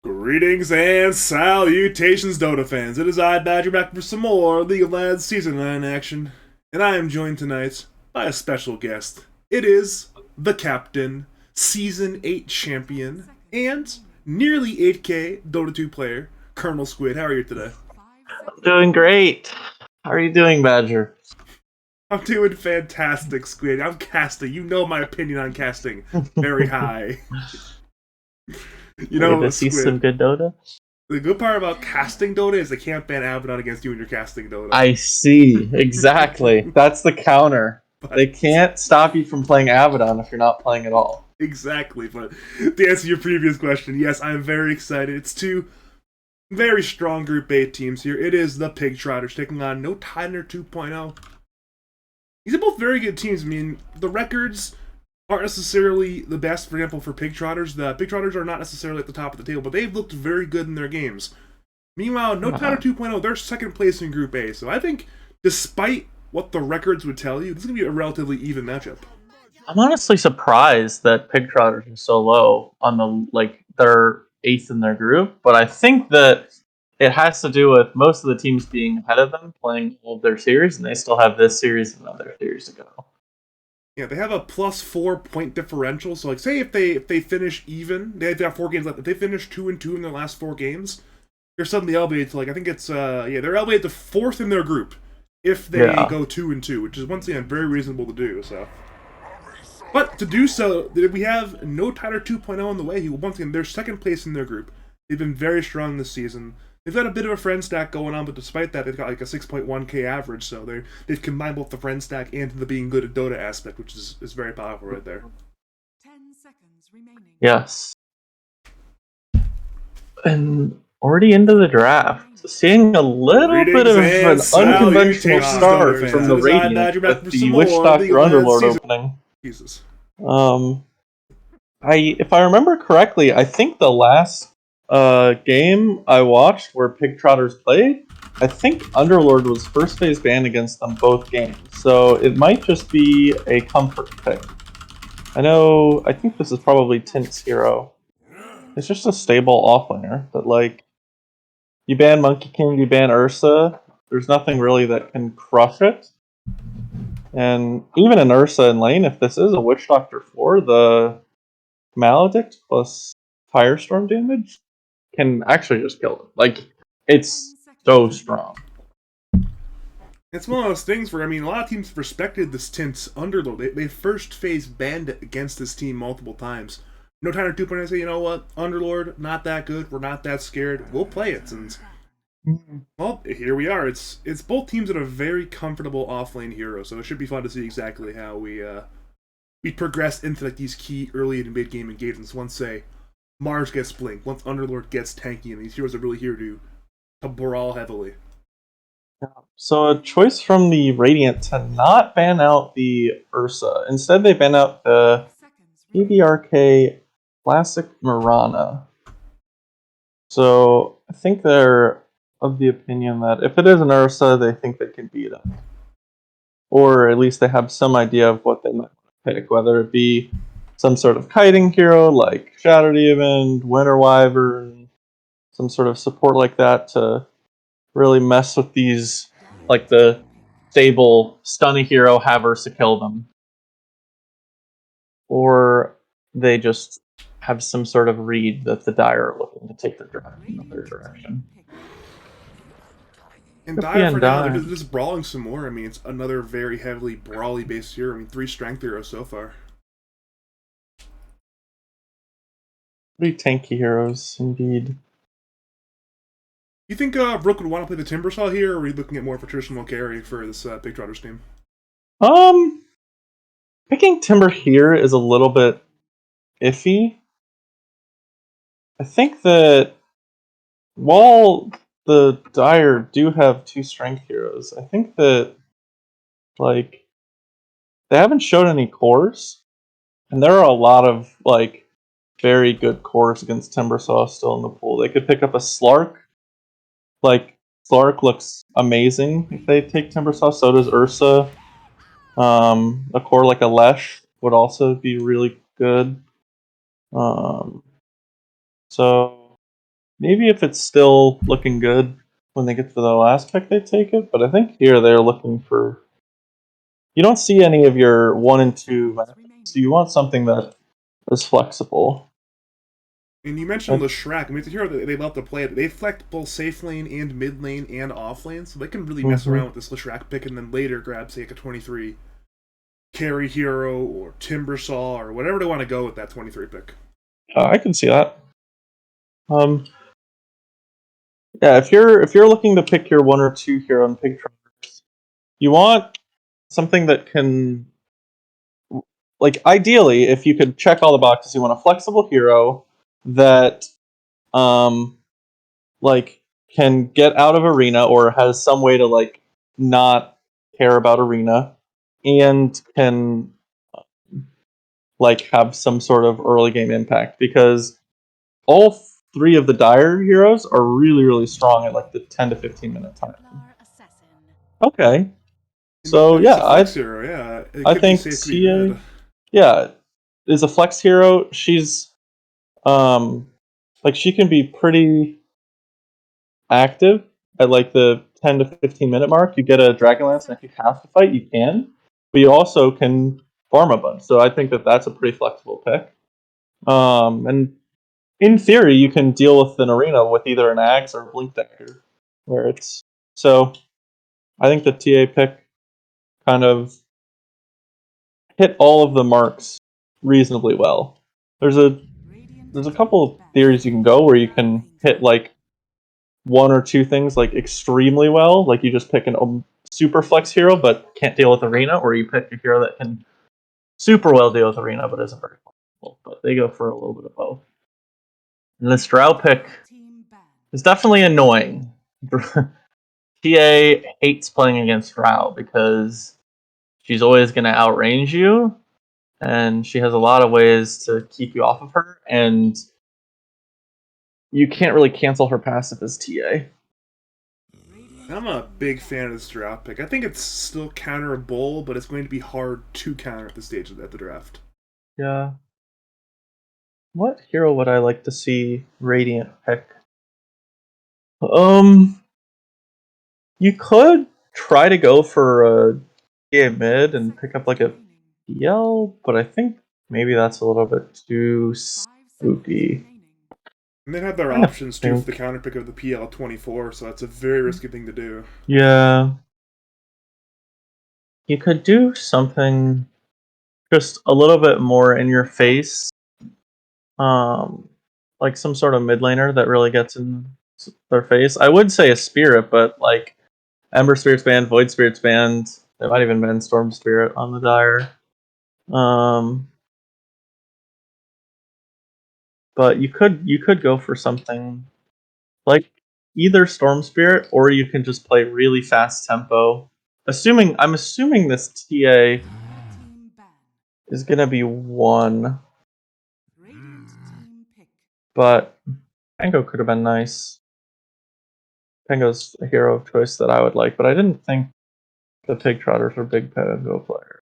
Greetings and salutations, Dota fans. It is I, Badger, back for some more League of Legends Season 9 action. And I am joined tonight by a special guest. It is the Captain, Season 8 champion, and nearly 8K Dota 2 player, ColonelSquid. How are you today? Doing great. How are you doing, Badger? I'm doing fantastic, Squid. I'm casting. You know my opinion on casting. Very high. You Ready know, to see some Squid. good Dota? The good part about casting Dota is they can't ban Abaddon against you when you're casting Dota. I see. Exactly. That's the counter. But They can't stop you from playing Abaddon if you're not playing at all. exactly. But to answer your previous question, yes, I'm very excited. It's two very strong Group A teams here. It is the Pig Trotters taking on No Tidehunter 2.0. These are both very good teams. I mean, the records aren't necessarily the best. For example, for Pig Trotters, the Pig Trotters are not necessarily at the top of the table, but they've looked very good in their games. Meanwhile, No Tidehunter 2.0, they're second place in Group A. So I think, despite what the records would tell you, this is going to be a relatively even matchup. I'm honestly surprised that Pig Trotters are so low on they're eighth in their group, but I think that it has to do with most of the teams being ahead of them playing all of their series, and they still have this series and another series to go. Yeah, they have a +4 point differential. So, like, say if they finish even, they've got 4 games left. If they finish 2-2 in their last 4 games, they're suddenly elevated to, like, I think it's they're elevated to fourth in their group if they Yeah. go 2-2, which is once again very reasonable to do. So, but to do so, we have No Tidehunter 2.0 on the way. Once again, they're second place in their group. They've been very strong this season. They've got a bit of a friend stack going on, but despite that, they've got like a 6.1k average, so they've combined both the friend stack and the being good at Dota aspect, which is very powerful right there. 10 seconds remaining. Yes. And already into the draft. Seeing a little bit Greetings of and an unconventional salutations, start Dota from fans. the It is I, Radiant Badger, back with for the some Witch more Doctor League of Legends Underlord season. opening. Jesus. If I remember correctly, I think the last game I watched where Pig Trotters played, I think Underlord was first phase banned against them both games. So it might just be a comfort pick. I think this is probably Tint's hero. It's just a stable offlaner that, like, you ban Monkey King, you ban Ursa, there's nothing really that can crush it. And even in Ursa in lane, if this is a Witch Doctor 4, the Maledict plus Firestorm damage can actually just kill them. Like, it's so strong. It's one of those things where, I mean, a lot of teams respected this Tint's Underlord. They first phase banned against this team multiple times. No Tidehunter 2.0 say, you know what, Underlord, not that good, we're not that scared, we'll play it. And well, here we are. It's both teams that are very comfortable offlane heroes, so it should be fun to see exactly how we progress into like these key early and mid game engagements. Once say Mars gets blink, once Underlord gets tanky, and these heroes are really here to brawl heavily. So a choice from the Radiant to not ban out the Ursa. Instead, they ban out the PBRK Classic Mirana. So I think they're of the opinion that if it is an Ursa, they think they can beat him. Or at least they have some idea of what they might pick, whether it be some sort of kiting hero like Shadow Demon, Winter Wyvern, some sort of support like that to really mess with these, like the stable stunny hero, have Ursa kill them. Or they just have some sort of read that the Dire are looking to take the draft in another direction. And Could be Dire for now, they're Undyne. just brawling some more. I mean, it's another very heavily brawly based hero. I mean, 3 strength heroes so far. Pretty tanky heroes, indeed. You think Brook would want to play the Timbersaw here, or are we looking at more of a traditional carry for this Big Trotters team? Picking Timber here is a little bit iffy. I think that while the Dire do have 2 strength heroes, I think that, like, they haven't shown any cores, and there are a lot of, like, very good cores against Timbersaw still in the pool. They could pick up a Slark. Like, Slark looks amazing if they take Timbersaw. So does Ursa. A core like a Lesh would also be really good. So maybe if it's still looking good when they get to the last pick, they take it. But I think here they're looking for. You don't see any of your 1 and 2 matches, so you want something that is flexible. And you mentioned Leshrac. I mean, it's a hero that they love to play. They flex both safe lane and mid lane and off lane, so they can really mess around with this Leshrac pick and then later grab, say, like a 23 carry hero or Timbersaw or whatever they want to go with that 23 pick. I can see that. Yeah, if you're looking to pick your 1 or 2 hero in Pig Trotters, you want something that can, like, ideally, if you could check all the boxes, you want a flexible hero that, like, can get out of arena or has some way to, like, not care about arena and can, like, have some sort of early game impact, because all 3 of the Dire heroes are really, really strong at, like, the 10 to 15 minute time. Okay. So And it's yeah, a flex hero, yeah. It I could be think safe, could be mid. yeah, is a flex hero. She's like, she can be pretty active at like the 10 to 15 minute mark. You get a Dragonlance, and if you have to fight, you can, but you also can farm a bunch. So I think that that's a pretty flexible pick. And in theory, you can deal with an arena with either an Axe or a Blink Dagger, where it's so. I think the TA pick kind of hit all of the marks reasonably well. There's a couple of theories you can go where you can hit like 1 or 2 things like extremely well, like you just pick an super flex hero but can't deal with arena, or you pick a hero that can super well deal with arena but isn't very flexible. But they go for a little bit of both. And this Drow pick is definitely annoying. TA hates playing against Drow because she's always going to outrange you, and she has a lot of ways to keep you off of her, and you can't really cancel her passive as TA. I'm a big fan of this draft pick. I think it's still counterable, but it's going to be hard to counter at this stage of the draft. Yeah. What hero would I like to see Radiant pick? You could try to go for a TA mid and pick up like a PL, but I think maybe that's a little bit too spooky. And they have their options too for the counter pick of the PL24, so that's a very risky thing to do. Yeah. You could do something just a little bit more in your face. Like some sort of mid laner that really gets in their face. I would say a spirit, but like Ember Spirit's banned, Void Spirit's banned. They might even ban Storm Spirit on the Dire. But you could go for something like either Storm Spirit, or you can just play really fast tempo. I'm assuming this TA is gonna be 1, but Pango could have been nice. Pango's a hero of choice that I would like, but I didn't think the Pig Trotters were big Pango players.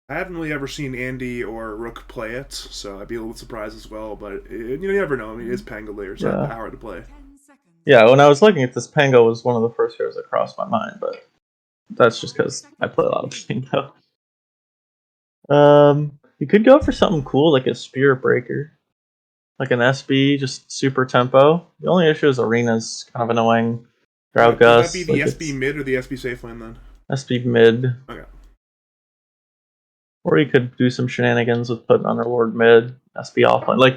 I haven't really ever seen Andy or Rook play it, so I'd be a little surprised as well. But you never know. I mean, it is Pangolier, so it's hard to play. Yeah, when I was looking at this, Pango was one of the first heroes that crossed my mind, but that's just because I play a lot of Pango. You could go for something cool like a Spirit Breaker, like an SB, just super tempo. The only issue is arena's kind of annoying. Drow Would Gus. that be the SB mid or the SB safe lane then? SB mid. Okay. Or you could do some shenanigans with putting Underlord mid, SB offline. Like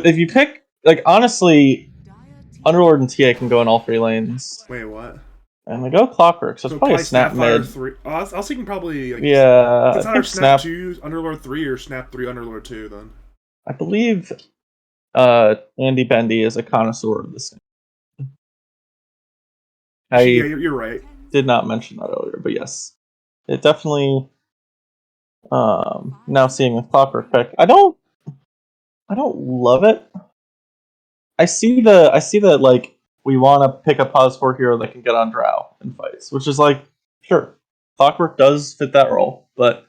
if you pick, like, honestly, Underlord and TA can go in all 3 lanes. Wait, what? And they go Clockwork, so it's probably a snap mid. 3. Oh, I was thinking probably. Like, yeah, it's either snap 2 Underlord 3 or snap 3 Underlord 2 then. I believe Andy Bendy is a connoisseur of this. Yeah, you're right. Did not mention that earlier, but yes, it definitely. Now seeing the Clockwork pick, I don't love it. I see that like we want to pick a pause 4 hero that can get on Drow in fights, which is like, sure, Clockwork does fit that role, but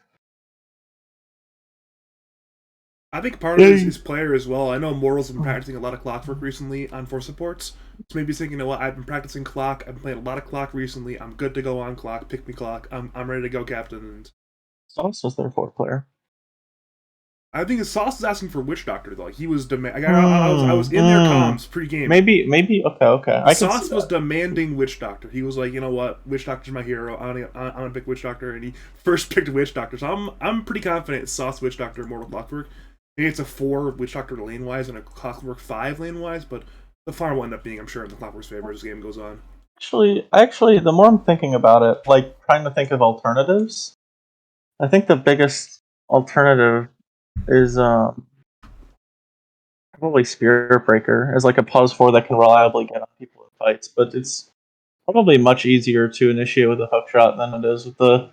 I think part of it is player as well. I know Mortal's been practicing a lot of clockwork recently on 4 supports. So maybe he's thinking, you know what, I've been practicing clock, I've been playing a lot of clock recently, I'm good to go on clock, pick me clock, I'm ready to go, Captain. And Sauce was their 4th player. I think his Sauce is asking for Witch Doctor, though. He was I was in their comms pre-game. Maybe, okay. Sauce was demanding Witch Doctor. He was like, you know what, Witch Doctor's my hero, I'm gonna pick Witch Doctor, and he first picked Witch Doctor. So I'm pretty confident it's Sauce, Witch Doctor, Mortal Clockwork. Maybe it's a 4 Witch Doctor lane-wise and a Clockwork 5 lane-wise, but the farm will end up being, I'm sure, in the Clockwork's favor as the game goes on. Actually, the more I'm thinking about it, like, trying to think of alternatives, I think the biggest alternative is probably Spirit Breaker as like a +4 that can reliably get on people in fights, but it's probably much easier to initiate with a hook shot than it is with a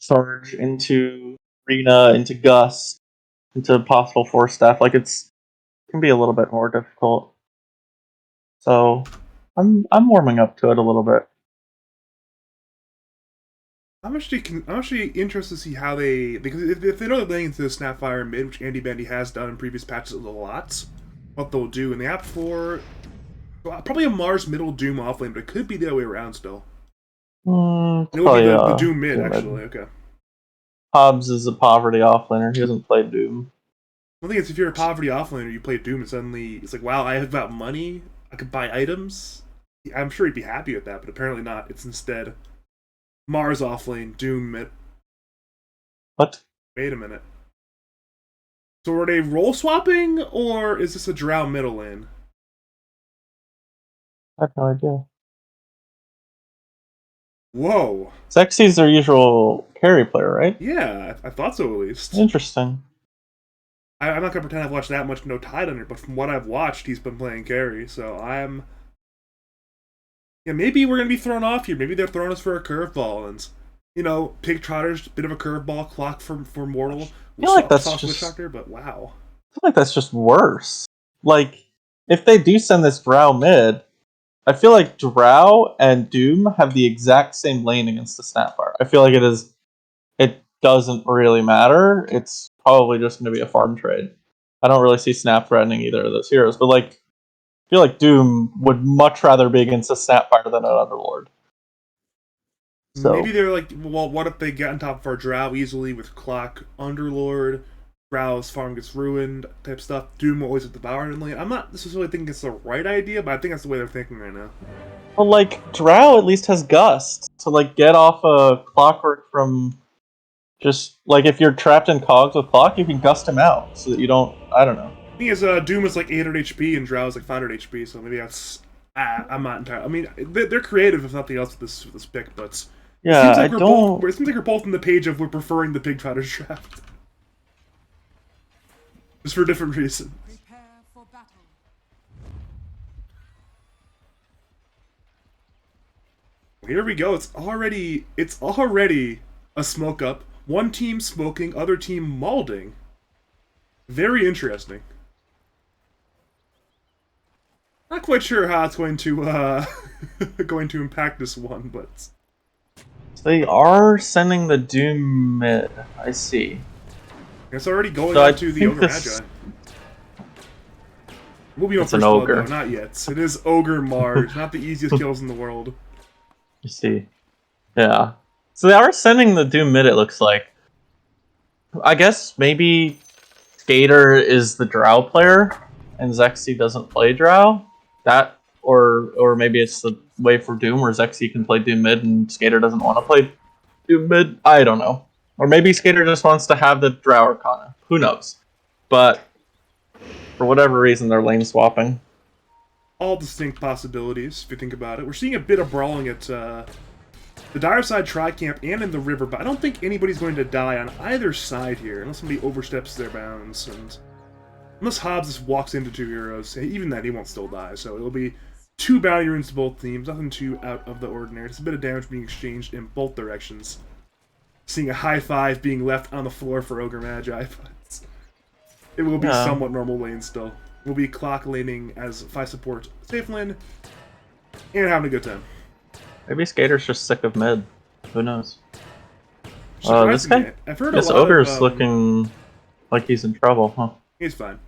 charge into Arena, into Gust, into possible Force Staff. Like, it can be a little bit more difficult. So I'm warming up to it a little bit. I'm actually interested to see how because if they know they're laying into the Snapfire mid, which Andy Bandy has done in previous patches a lot, what they'll do, and they opt for probably a Mars middle Doom offlane, but it could be the other way around still. It would be the Doom mid, actually. Okay. Hobbs is a poverty offlaner. He doesn't play Doom. I think it's if you're a poverty offlaner, you play Doom, and suddenly it's like, wow, I have got money, I could buy items. I'm sure he'd be happy with that, but apparently not. It's instead Mars offlane, Doom mid. What? Wait a minute. So are they role swapping, or is this a Drow middle lane? I have no idea. Whoa. Zexy's their usual carry player, right? Yeah, I thought so at least. Interesting. I'm not going to pretend I've watched that much No Tidehunter, but from what I've watched, he's been playing carry, so I'm... Yeah, maybe we're going to be thrown off here. Maybe they're throwing us for a curveball, and, you know, Pig Trotters, bit of a curveball, clock for Mortal. I feel like that's just... Doctor, but wow. I feel like that's just worse. Like, if they do send this Drow mid, I feel like Drow and Doom have the exact same lane against the Snapfire. I feel like it doesn't really matter. It's probably just going to be a farm trade. I don't really see Snap threatening either of those heroes, but like, I feel like Doom would much rather be against a Snapfire than an Underlord. So maybe they're like, well, what if they get on top of our Drow easily with Clock, Underlord, Drow's farm gets ruined, type stuff. Doom will always have the Devour in lane. I'm not necessarily thinking it's the right idea, but I think that's the way they're thinking right now. Well, like, Drow at least has Gust to, like, get off a Clockwork from just, like, if you're trapped in cogs with Clock, you can Gust him out so that you don't, I don't know. The thing is, Doom is like 800 HP and Drow is like 500 HP, so maybe that's... I'm not entirely... I mean, they're creative if nothing else with this pick, but... Yeah, it seems like we're both on the page of we're preferring the Pig Trotters draft. Just for different reasons. Prepare for battle. Here we go. It's already a smoke up. One team smoking, other team maulding. Very interesting. Not quite sure how it's going to going to impact this one, but they are sending the Doom mid. I see. It's already going on to the Ogre Magi. We'll be on first blood, though. Not yet. It is Ogre Mars. Not the easiest kills in the world. You see. Yeah. So they are sending the Doom mid, it looks like. I guess maybe Skater is the Drow player, and Zexy doesn't play Drow. That, or maybe it's the way for Doom, where Zexy can play Doom mid, and Skater doesn't want to play Doom mid. I don't know. Or maybe Skater just wants to have the Drow Arcana. Who knows? But for whatever reason, they're lane swapping. All distinct possibilities, if you think about it. We're seeing a bit of brawling at the Dire Side Tri-Camp and in the river, but I don't think anybody's going to die on either side here, unless somebody oversteps their bounds. And unless Hobbs just walks into two heroes, even then he won't still die. So it'll be 2 bounty runes to both teams, nothing too out of the ordinary. It's a bit of damage being exchanged in both directions. Seeing a high five being left on the floor for Ogre Magi, but it will be somewhat normal lane still. We'll be clock laning as 5 support safe lane and having a good time. Maybe Skater's just sick of mid. Who knows? This guy, I've heard this a lot Ogre's of, looking Like he's in trouble, huh? He's fine.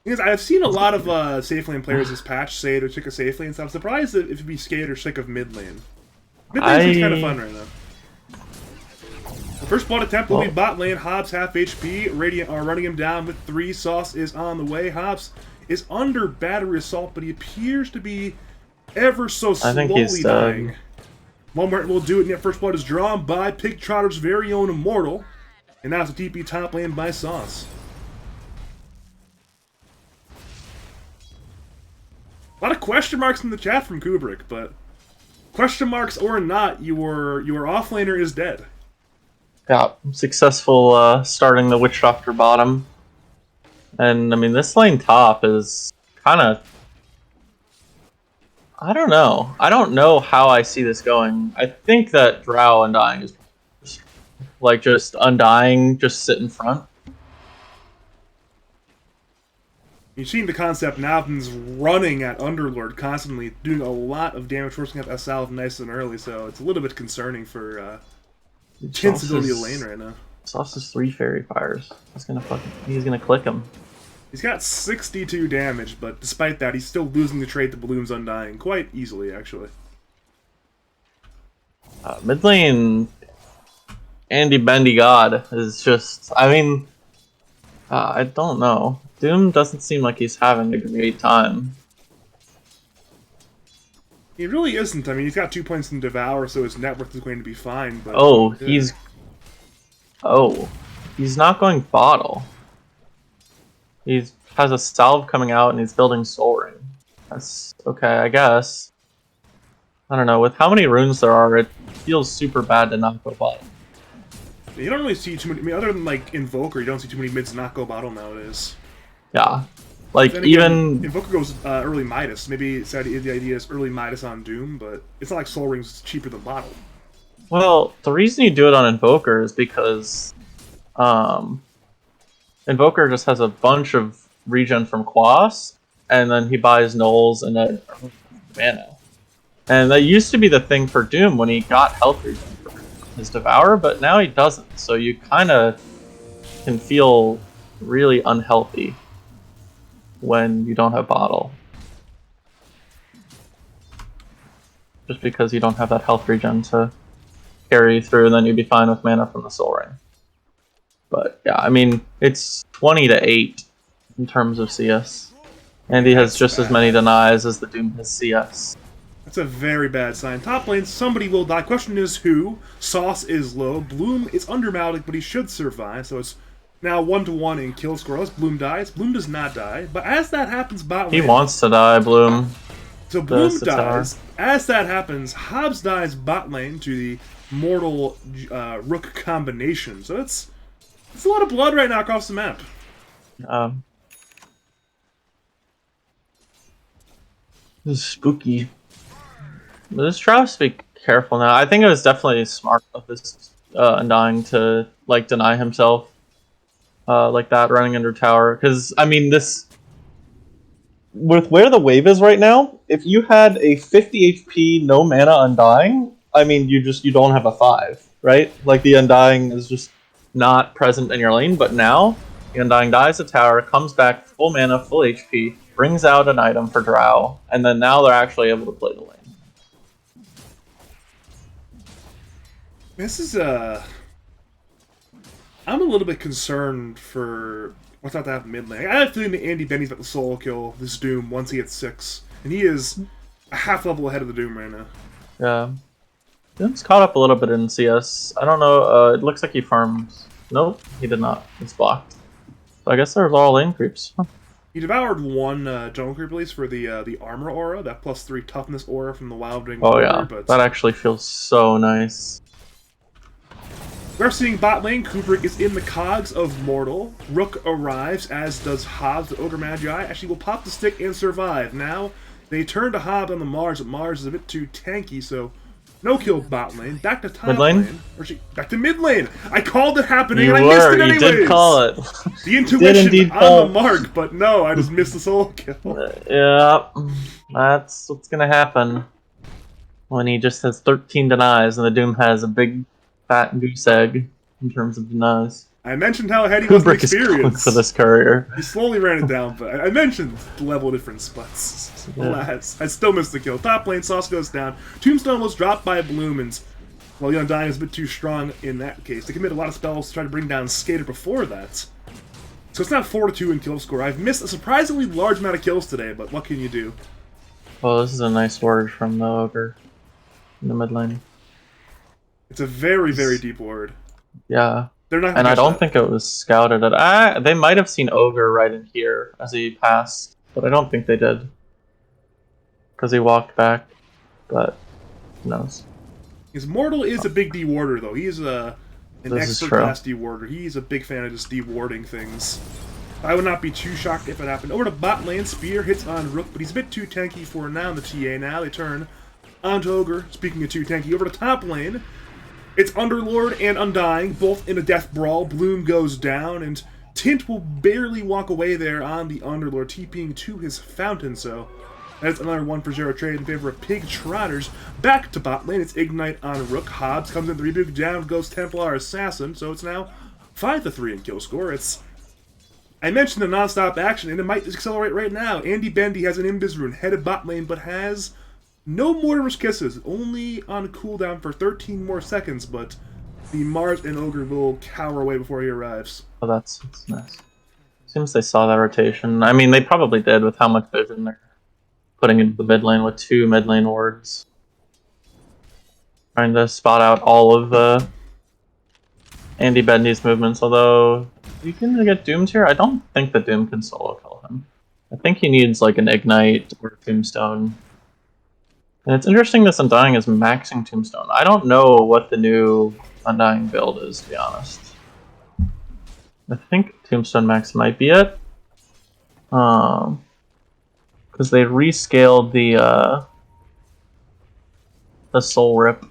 Because I've seen a lot of safe lane players this patch say they're sick of safe lane, so I'm surprised if you'd be scared or sick of mid lane. Mid lane seems kind of fun right now. The first blood attempt will be bot lane. Hobbs half HP. Radiant are running him down with 3. Sauce is on the way. Hobbs is under battery assault, but he appears to be ever so slowly think he's dying. One more will do it, and yet first blood is drawn by Pig Trotter's very own Immortal. And now it's a TP top lane by Sauce. A lot of question marks in the chat from Kubrick, but question marks or not, your offlaner is dead. Yeah, successful starting the Witch Doctor bottom. And, I mean, this lane top is kind of... I don't know. I don't know how I see this going. I think that Drow Undying is like just Undying, just sit in front. You've seen the concept now, he's running at Underlord constantly, doing a lot of damage, forcing up SL nice and early, so it's a little bit concerning for Chin's ability to lane right now. Sauce is 3 Fairy Fires. He's gonna click him. He's got 62 damage, but despite that, he's still losing the trade to Bloom's Undying quite easily, actually. Mid lane, Andy Bendy God is just... I mean, I don't know. Doom doesn't seem like he's having a great time. He really isn't. I mean, he's got 2 points in Devour, so his net worth is going to be fine, but... Oh, yeah. He's not going bottle. He has a salve coming out and he's building Soul Ring. That's okay, I guess. I don't know, with how many runes there are, it feels super bad to not go bottle. You don't really see too many... I mean, other than, like, Invoker, you don't see too many mids not go bottle nowadays. Yeah. Like, then again, even... Invoker goes early Midas. Maybe the idea is early Midas on Doom, but it's not like Soul Ring's cheaper than bottle. Well, the reason you do it on Invoker is because... Invoker just has a bunch of regen from Quas, and then he buys Knolls and a mana. And that used to be the thing for Doom when he got health regen for his Devour, but now he doesn't, so you kind of can feel really unhealthy when you don't have bottle. Just because you don't have that health regen to carry you through, and then you'd be fine with mana from the Soul Ring. But yeah, I mean, it's 20-8 in terms of CS. And he has just as many denies as the Doom has CS. That's a very bad sign. Top lane, somebody will die. Question is who? Sauce is low. Bloom is under Malik, but he should survive, so it's now 1-1 in kill score. As Bloom dies. Bloom does not die, but as that happens, bot lane... He wants to die, Bloom. So Bloom dies. As that happens, Hobbs dies bot lane to the mortal Rook combination. So it's a lot of blood right now across the map. This is spooky. But this Drow has to be careful now. I think it was definitely smart of this Undying to like deny himself like that, running under tower. Because I mean, this with where the wave is right now, if you had a 50 HP no mana Undying, I mean, you don't have a 5, right? Like the Undying is just not present in your lane, but now the Undying dies a tower, comes back full mana, full HP, brings out an item for Drow, and then now they're actually able to play the lane. This is I'm a little bit concerned for what's about to happen mid lane. I have a feeling that Andy Benny's about to solo kill this Doom once he hits 6. And he is a half level ahead of the Doom right now. Yeah. Doom's caught up a little bit in CS. I don't know, it looks like he farms. Nope, he did not. It's blocked. So I guess there's all lane creeps. Huh. He devoured one jungle creep at least for the armor aura, that +3 toughness aura from the Wild Ring. Oh yeah, but that actually feels so nice. We're seeing bot lane. Kubrick is in the cogs of Mortal. Rook arrives, as does Hobbs. The Ogre Magi actually will pop the stick and survive. Now, they turn to Hobbs on the Mars, but Mars is a bit too tanky, so no kill bot lane. Back to top mid lane? Or back to mid lane. I called it happening, You and I missed it were, anyways. you did call it. The intuition indeed on the mark, but no, I just missed the solo kill. Yeah, that's what's gonna happen when he just has 13 denies and the Doom has a big fat goose egg. in terms of denies. I mentioned how ahead he was in Kubrick is going experience. for this courier. He slowly ran it down, but I mentioned the level difference, but alas, I still missed the kill. Top lane, Sauce goes down. Tombstone was dropped by Bloom, and well, the Undying is a bit too strong in that case. They commit a lot of spells to try to bring down Skater before that. So it's now 4-2 in kill score. I've missed a surprisingly large amount of kills today, but what can you do? Well, this is a nice ward from the Ogre in the mid lane. It's a very, very deep ward. Yeah. They're not. And I don't think it was scouted at. They might have seen Ogre right in here as he passed, but I don't think they did. Because he walked back, but who knows. His Mortal is a big dewarder, though. He's an expert class dewarder. He's a big fan of just dewarding things. I would not be too shocked if it happened. Over to bot lane, Spear hits on Rook, but he's a bit too tanky for now in the TA. Now they turn onto Ogre. Speaking of too tanky, over to top lane. It's Underlord and Undying, both in a death brawl. Bloom goes down, and Tint will barely walk away there on the Underlord, TPing to his fountain, so that's another 1-for-0 trade in favor of Pig Trotters. Back to bot lane, it's Ignite on Rook. Hobbs comes in the rebuke, down goes Templar Assassin, so it's now 5-3 in kill score. I mentioned the non-stop action, and it might accelerate right now. Andy Bendy has an Imbiz rune, headed bot lane, but has no Mortimer's Kisses, only on cooldown for 13 more seconds, but the Mars and Ogre will cower away before he arrives. Oh, that's nice. Seems they saw that rotation. I mean, they probably did with how much vision they're putting into the mid lane with 2 mid lane wards. Trying to spot out all of Andy Bendy's movements, although you can get Doomed here. I don't think the Doom can solo kill him. I think he needs like an Ignite or Tombstone. And it's interesting this Undying is maxing Tombstone. I don't know what the new Undying build is, to be honest. I think Tombstone Max might be it. Because they rescaled the Soul Rip.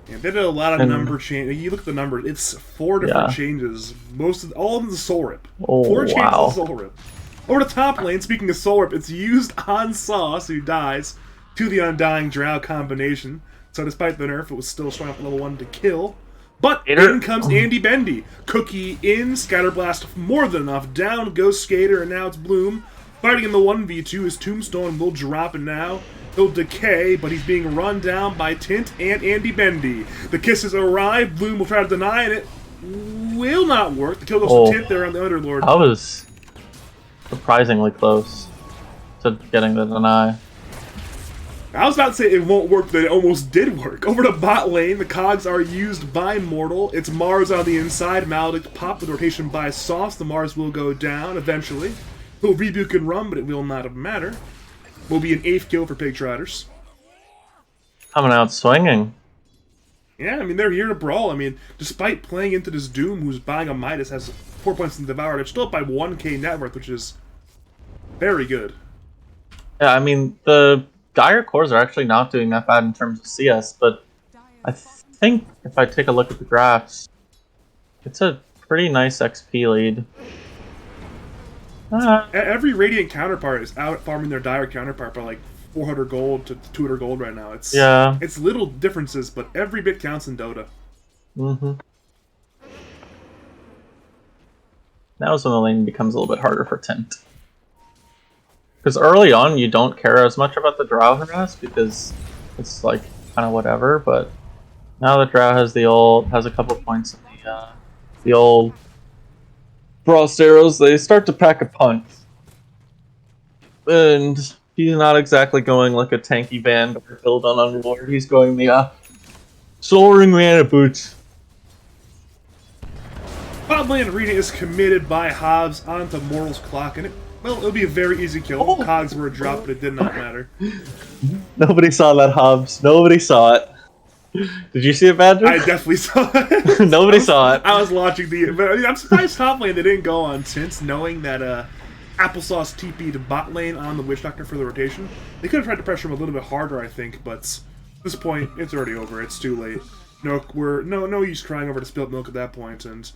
Yeah, they did a lot of number change. You look at the numbers; it's 4 different changes. All of them is a Soul Rip. Oh, 4 changes of Soul Rip. Over to top lane, speaking of Soul Rip, it's used on Sauce, who dies to the Undying Drow combination. So despite the nerf, it was still strong enough level 1 to kill. But in comes Andy Bendy. Cookie in, Scatterblast more than enough. Down goes Skater, and now it's Bloom. Fighting in the 1v2, his Tombstone will drop, and now he'll decay, but he's being run down by Tint and Andy Bendy. The kisses arrive, Bloom will try to deny, and it will not work. The kill goes to Tint there on the Underlord. That was surprisingly close to getting the deny. I was about to say it won't work, but it almost did work. Over to bot lane, the cogs are used by Mortal. It's Mars on the inside. Maledict pop the rotation by Sauce. The Mars will go down eventually. He'll rebuke and run, but it will not matter. Will be an 8th kill for Pig Trotters. Coming out swinging. Yeah, I mean, they're here to brawl. I mean, despite playing into this Doom, who's buying a Midas, has 4 points in Devour, they're still up by 1k net worth, which is very good. Yeah, I mean, the Dire cores are actually not doing that bad in terms of CS, but I think if I take a look at the graphs, it's a pretty nice XP lead. Every Radiant counterpart is out farming their Dire counterpart by like 400 gold to 200 gold right now. It's little differences, but every bit counts in Dota. Now is when the lane becomes a little bit harder for Tint. Because early on, you don't care as much about the Drow harass because it's like kind of whatever. But now the Drow has the old has a couple points in the old Frost arrows. They start to pack a punch, and he's not exactly going like a tanky band or build on Underlord. He's going the Soul Ring Mana Boots. Bot lane arena is committed by Hobbs onto Mortal's clock, and it'll be a very easy kill. Cogs were dropped, but it did not matter. Nobody saw that, Hobbs. Nobody saw it. Did you see it, Badger? I definitely saw it. Nobody saw it. I was watching but I mean, I'm surprised top lane they didn't go on since, knowing that Applesauce TP'd bot lane on the Witch Doctor for the rotation. They could have tried to pressure him a little bit harder, I think, but at this point, it's already over. It's too late. No use crying over to spilt milk at that point, and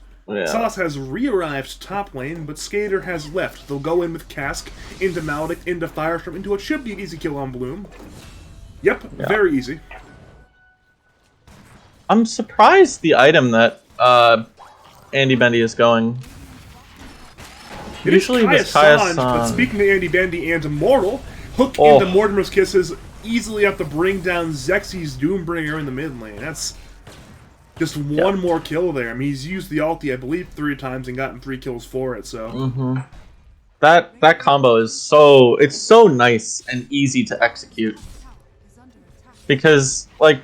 Sauce has re-arrived top lane, but Skater has left. They'll go in with Cask, into Maledict, into Firestorm, into what should be an easy kill on Bloom. Yep, very easy. I'm surprised the item that Andy Bendy is going. It Usually is this Kaya Kaya Sanj, but San. speaking to Andy Bendy and Immortal, hook Oh. into Mortimer's Kisses, easily have to bring down Zexy's Doombringer in the mid lane. That's just one more kill there. I mean, he's used the ulti, I believe, 3 times and gotten 3 kills for it, so... That combo is so nice and easy to execute. Because, like,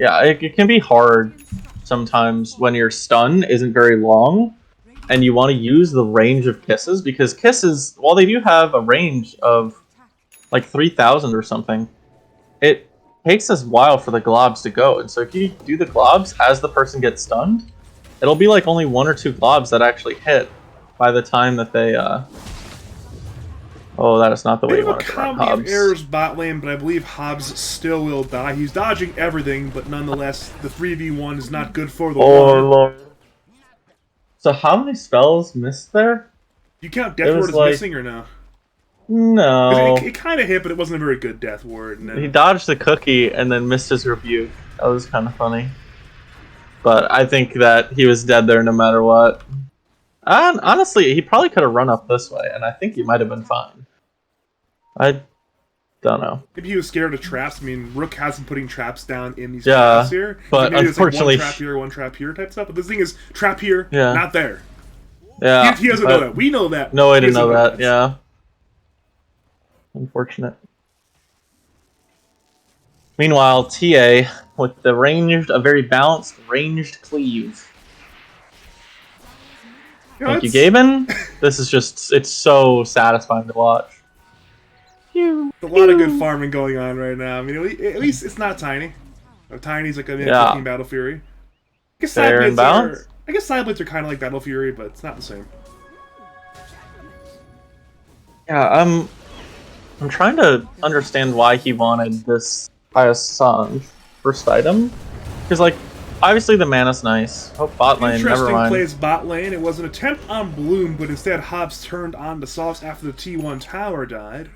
yeah, it can be hard sometimes when your stun isn't very long and you want to use the range of kisses, because kisses, while they do have a range of like 3,000 or something, it takes us a while for the globs to go. And so if you do the globs as the person gets stunned, it'll be like only 1 or 2 globs that actually hit by the time that they Oh, that is not the way you want to run comedy of Hobbs. errors bot lane, but I believe Hobbs still will die. He's dodging everything, but nonetheless, the 3v1 is not good for the one. Lord. So how many spells missed there? You count Death Ward as like- missing or no? No. It kind of hit, but it wasn't a very good Death Ward. No. He dodged the cookie and then missed his rebuke. That was kind of funny. But I think that he was dead there no matter what. And honestly, he probably could have run up this way, and I think he might have been fine. I don't know. Maybe he was scared of traps. I mean, Rook has been putting traps down in these Yeah, traps here. but maybe unfortunately- it's like one trap here type stuff. But this thing is trap here, Yeah. not there. Yeah. He doesn't know that. We know that. No way to He doesn't know that, yeah. Unfortunate. Meanwhile, TA with a very balanced ranged cleave. You know, Thank you, it's Gaben. This is just, it's so satisfying to watch. a lot of good farming going on right now. I mean, at least it's not Tiny. Tiny's like a minute 15 Battle Fury. I guess Fair and balanced. Side blades are kind of like Battle Fury, but it's not the same. Yeah, I'm trying to understand why he wanted this Sanj first item. Because, like, obviously the mana's nice. Oh, bot lane, never Interesting mind. plays bot lane. It was an attempt on Bloom, but instead Hobbs turned on the Sauce after the T1 tower died.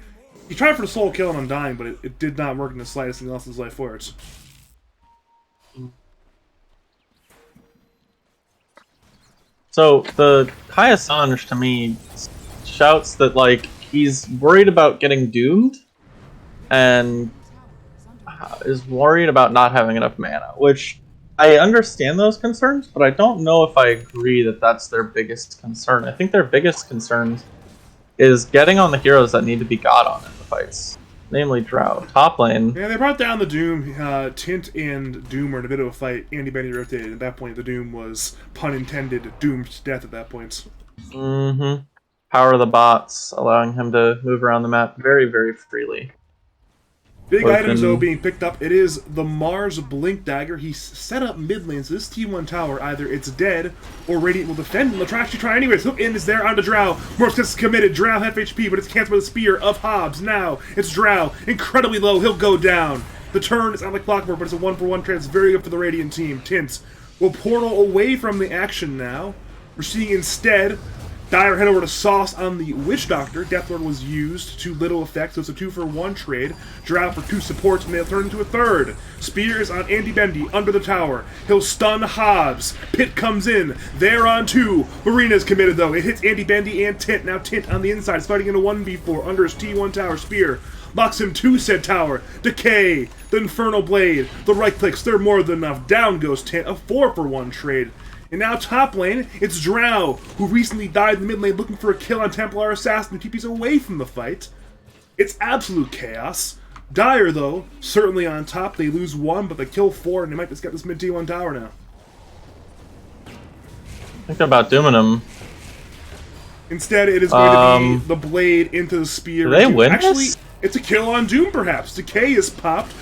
He tried for the soul kill and undying, but it did not work in the slightest and lost his life for it. So, the Kaya Sanj, to me, shouts that, like, he's worried about getting doomed, and is worried about not having enough mana, which I understand those concerns, but I don't know if I agree that that's their biggest concern. I think their biggest concern is getting on the heroes that need to be got on in the fights, namely Drow. Top lane. Yeah, they brought down the Doom. Tint and Doom were in a bit of a fight. Andy Benny rotated. At that point, the Doom was, pun intended, doomed to death at that point. Power of the bots, allowing him to move around the map very, very freely. Big Both items, though, in- being picked up. It is the Mars Blink Dagger. He's set up mid lane, so this T1 tower, either it's dead or Radiant will defend. And they'll actually try anyways. Hook in is there onto Drow. Morphs is committed. Drow half HP, but it's canceled by the Spear of Hobbs. Now, it's Drow. Incredibly low. He'll go down. The turn is out like clockwork, but it's a 1-for-1 trade. It's very good for the Radiant team. Tints will portal away from the action now. We're seeing instead Dire head over to Sauce on the Witch Doctor. Death Lord was used to little effect, so it's a 2-for-1 trade. Drow for 2 supports, and they'll turn into a third. Spears on Andy Bendy under the tower. He'll stun Hobbs. Pit comes in. They're on 2. Marina's committed, though. It hits Andy Bendy and Tint. Now Tint on the inside is fighting in a 1v4 under his T1 tower. Spear locks him to said tower. Decay. The Infernal Blade. The right clicks. They're more than enough. Down goes Tint. A 4-for-1 trade. And now top lane, it's Drow, who recently died in the mid lane looking for a kill on Templar Assassin to keep us away from the fight. It's absolute chaos. Dire, though, certainly on top. They lose 1, but they kill 4, and they might just get this mid T1 tower now. Think about dooming him. Instead, it is going to be the blade into the spear. Do they win Actually, this? it's a kill on Doom, perhaps. Decay is popped.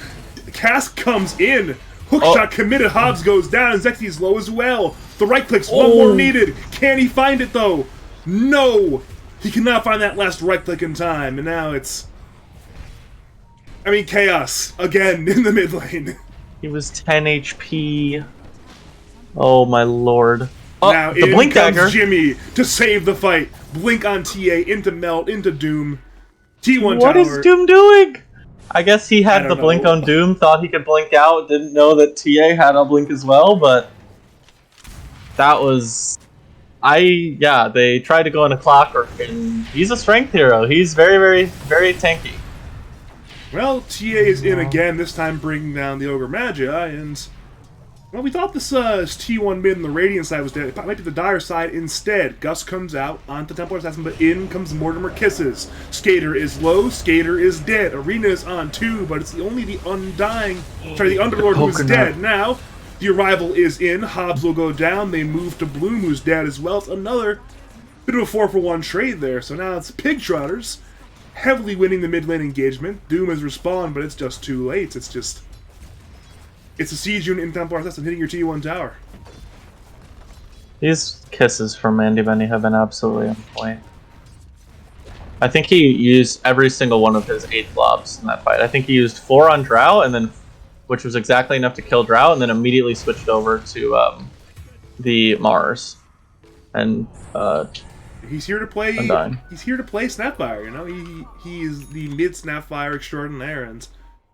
Cask comes in. Hookshot committed. Hobbs goes down, and Zexy's low as well. The right clicks, one more needed. Can he find it, though? No! He cannot find that last right click in time, and now it's... I mean, chaos, again, in the mid lane. He was 10 HP. Oh my lord. Oh, Now the in Blink comes Dagger. Jimmy to save the fight. Blink on TA, into Melt, into Doom. T1 What tower. is Doom doing? I guess he I had don't the blink know. on Doom, thought he could blink out, didn't know that TA had a blink as well, but that was... yeah, they tried to go into Clockwork, and he's a strength hero. He's very, very, very tanky. Well, TA is in again, this time bringing down the Ogre Magi, and... Well, we thought this T1 mid on the Radiant side was dead. It might be the Dire side instead. Gus comes out onto Templar Assassin, but in comes Mortimer Kisses. Skater is low, Skater is dead. Arena is on too, but it's only the Undying, the Underlord who's dead. Now, the Arrival is in, Hobbs will go down, they move to Bloom who's dead as well. It's another bit of a 4-for-1 trade there. So now it's Pig Trotters heavily winning the mid lane engagement. Doom has respawned, but it's just too late. It's a siege unit in Templar Assassin hitting your T1 tower. These kisses from Andy Benny have been absolutely on point. I think he used every single one of his 8 blobs in that fight. I think he used 4 on Drow, and then, which was exactly enough to kill Drow, and then immediately switched over to the Mars. And he's here to play. Undying. He's here to play Snapfire. You know, he is the mid Snapfire extraordinaire, and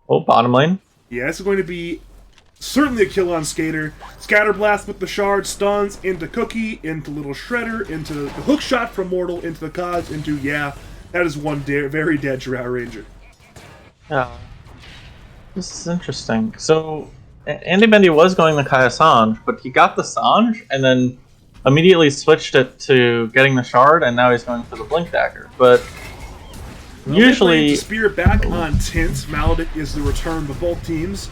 oh, bottom lane. yeah, this is going to be certainly a kill on Skater. Scatterblast with the shard, stuns into Cookie, into Little Shredder, into the hook shot from Mortal, into the Cause, into, yeah, that is one very dead Drow Ranger. Yeah. This is interesting. So, Andy Bendy was going the Kaya Sange, but he got the Sange, and then immediately switched it to getting the shard, and now he's going for the Blink Dagger. But well, usually... Spear back on Tint. Maledict is the return, but both teams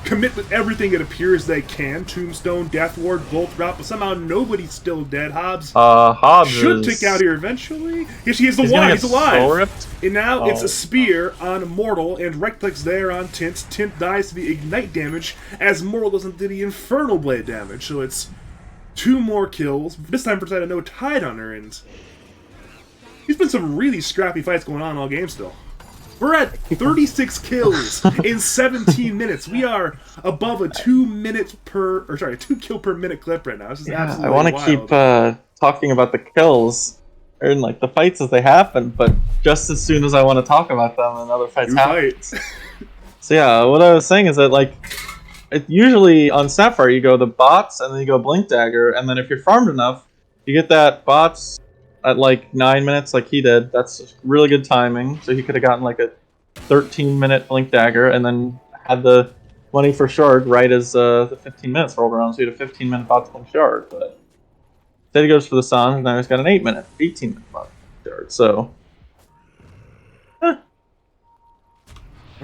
commit with everything it appears they can. Tombstone, Death Ward, both drop, but somehow nobody's still dead. Hobbs should take out here eventually. Yes, he is the one. He's alive. And now it's a spear on Mortal, and right clicks there on Tint. Tint dies to the ignite damage as Mortal goes into the Infernal Blade damage. So it's 2 more kills. This time for no Tidehunter, and there's been some really scrappy fights going on all game still. We're at 36 kills in 17 minutes. We are above a 2 kill per minute clip right now. This is absolutely wild. I want to keep talking about the kills and like the fights as they happen, but just as soon as I want to talk about them, another fight's happen. So yeah, what I was saying is that like usually on Sapphire you go the bots and then you go Blink Dagger, and then if you're farmed enough, you get that bots at like 9 minutes like he did. That's really good timing. So he could have gotten like a 13-minute Blink Dagger and then had the money for shard right as the 15 minutes rolled around. So he had a 15-minute bots Blink shard. But instead he goes for the Sun, and now he's got an 18-minute bots shard. So a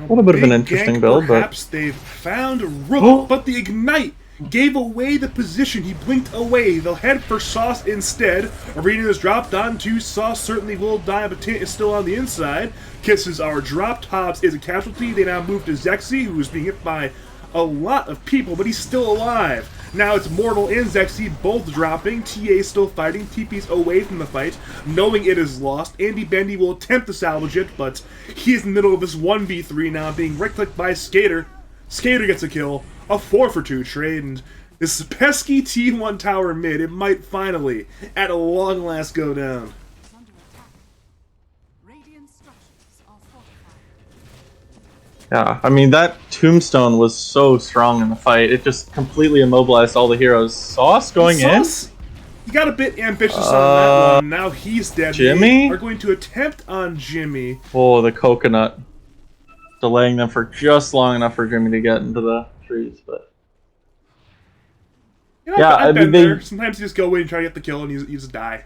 little bit of an interesting build. Perhaps they've found Rook, but the Ignite gave away the position. He blinked away. They'll head for Sauce instead. Arena is dropped onto Sauce. Certainly will die, but Tint is still on the inside. Kisses are dropped. Hobbs is a casualty. They now move to Zexy, who is being hit by a lot of people, but he's still alive. Now it's Mortal and Zexy both dropping. TA still fighting. TP's away from the fight, knowing it is lost. Andy Bendy will attempt to salvage it, but he is in the middle of this 1v3 now, being right-clicked by Skater. Skater gets a kill. A 4-for-2 trade, and this pesky T1 tower mid, it might finally, at a long last, go down. Yeah, I mean, that Tombstone was so strong in the fight. It just completely immobilized all the heroes. Sauce going Sauce, he got a bit ambitious on that one. Now he's dead. Jimmy? They are going to attempt on Jimmy. Oh, the coconut. Delaying them for just long enough for Jimmy to get into the trees, but... You know, I've been there. Sometimes you just go in and try to get the kill and you just die.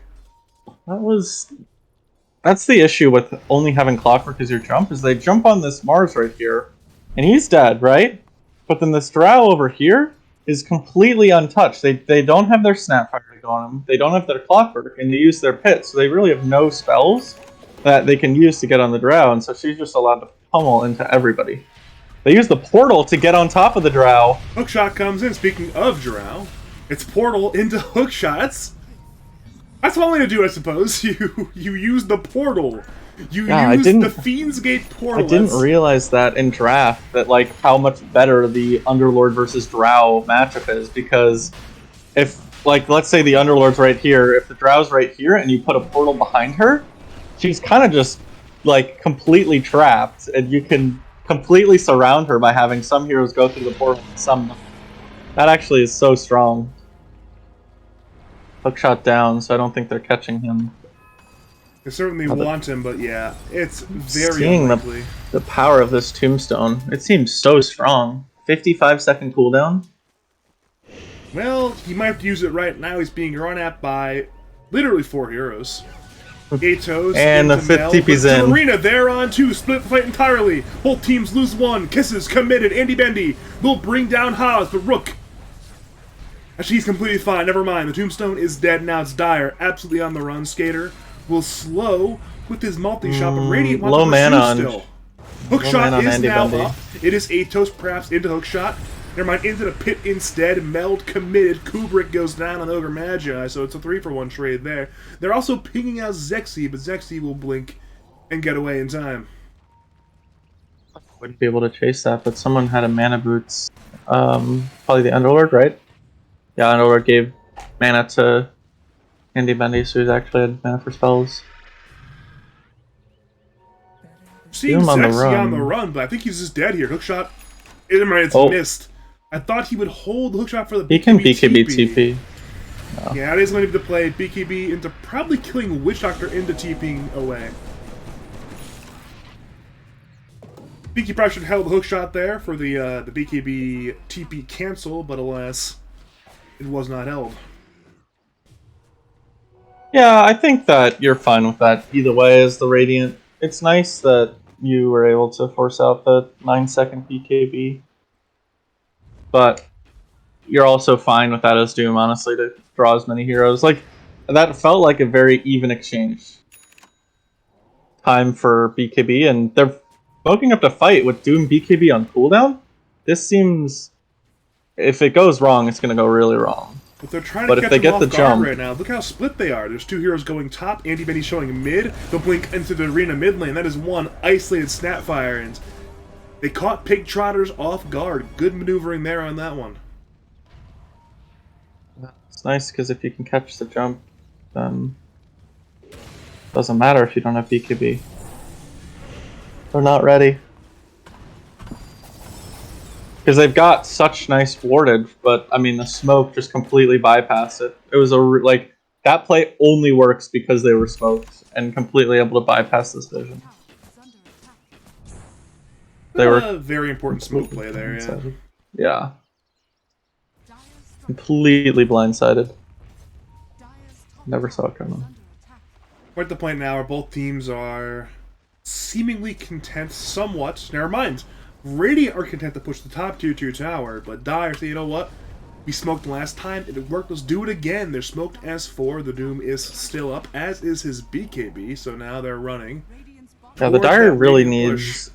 That's the issue with only having Clockwork as your jump, is they jump on this Mars right here, and he's dead, right? But then this Drow over here is completely untouched. They don't have their Snapfire to go on him, they don't have their Clockwork, and they use their Pit, so they really have no spells that they can use to get on the Drow, and so she's just allowed to pummel into everybody. They use the portal to get on top of the Drow. Hookshot comes in. Speaking of Drow, it's portal into hook-shots. That's one way to do it, I suppose. You use the portal. You use the Fiend's Gate portal. I didn't realize that in draft, that like how much better the Underlord versus Drow matchup is, because if, like, let's say the Underlord's right here, if the Drow's right here and you put a portal behind her, she's kind of just like completely trapped, and you can completely surround her by having some heroes go through the portal and some not. That actually is so strong. Hookshot down, so I don't think they're catching him. They certainly want him, but yeah, it's very Seeing unlikely. the power of this tombstone, it seems so strong. 55-second cooldown. Well, he might have to use it right now. He's being run at by literally 4 heroes. Atos And the 5th TP's in. Arena, they're on 2, split the fight entirely. Both teams lose 1. Kisses committed. Andy Bendy will bring down Haas, but Rook. Actually, he's completely fine. Never mind. The tombstone is dead now. It's Dire, absolutely on the run. Skater will slow with his multi-shot, but Radiant wants low to mana pursue on- still. Hookshot is Andy now Bendy. up. It is Atos perhaps into Hookshot. Never mind, into the pit instead. Meld committed. Kubrick goes down on Ogre Magi, so it's a 3-for-1 trade there. They're also pinging out Zexy, but Zexy will blink and get away in time. Wouldn't be able to chase that, but someone had a mana boots. Probably the Underlord, right? Yeah, Underlord gave mana to Andy Bendy, so he's actually had mana for spells. Seeing him on the Zexy on run. the run, but I think he's just dead here. Hookshot, it's missed. I thought he would hold the hookshot for the He can BKB TP. Yeah, it is going to be the play. BKB into probably killing Witch Doctor into TPing away. BK probably should have held the hookshot there for the BKB TP cancel, but alas, it was not held. Yeah, I think that you're fine with that either way as the Radiant. It's nice that you were able to force out the 9-second BKB. But you're also fine with that as Doom, honestly, to draw as many heroes. Like, that felt like a very even exchange. Time for BKB, and they're smoking up to fight with Doom BKB on cooldown? This seems... If it goes wrong, it's going to go really wrong. But they're trying But to if catch they him get off the guard jump- right now. Look how split they are. There's 2 heroes going top. Andy Benny showing mid. They'll blink into the arena mid lane. That is one isolated Snapfire, and they caught Pig Trotters off guard. Good maneuvering there on that one. It's nice because if you can catch the jump, then it doesn't matter if you don't have BKB. They're not ready. Because they've got such nice warded, but I mean the smoke just completely bypassed it. It was like that play only works because they were smoked and completely able to bypass this vision. They were Very important smoke play there, yeah. Yeah. Completely blindsided. Never saw it coming. We're at the point now where both teams are seemingly content somewhat. Never mind. Radiant are content to push the top 2-2 tower, but Dire say, you know what? We smoked last time, it worked, let's do it again. They're smoked as 4, the Doom is still up, as is his BKB, so now they're running. Yeah, the Dire really needs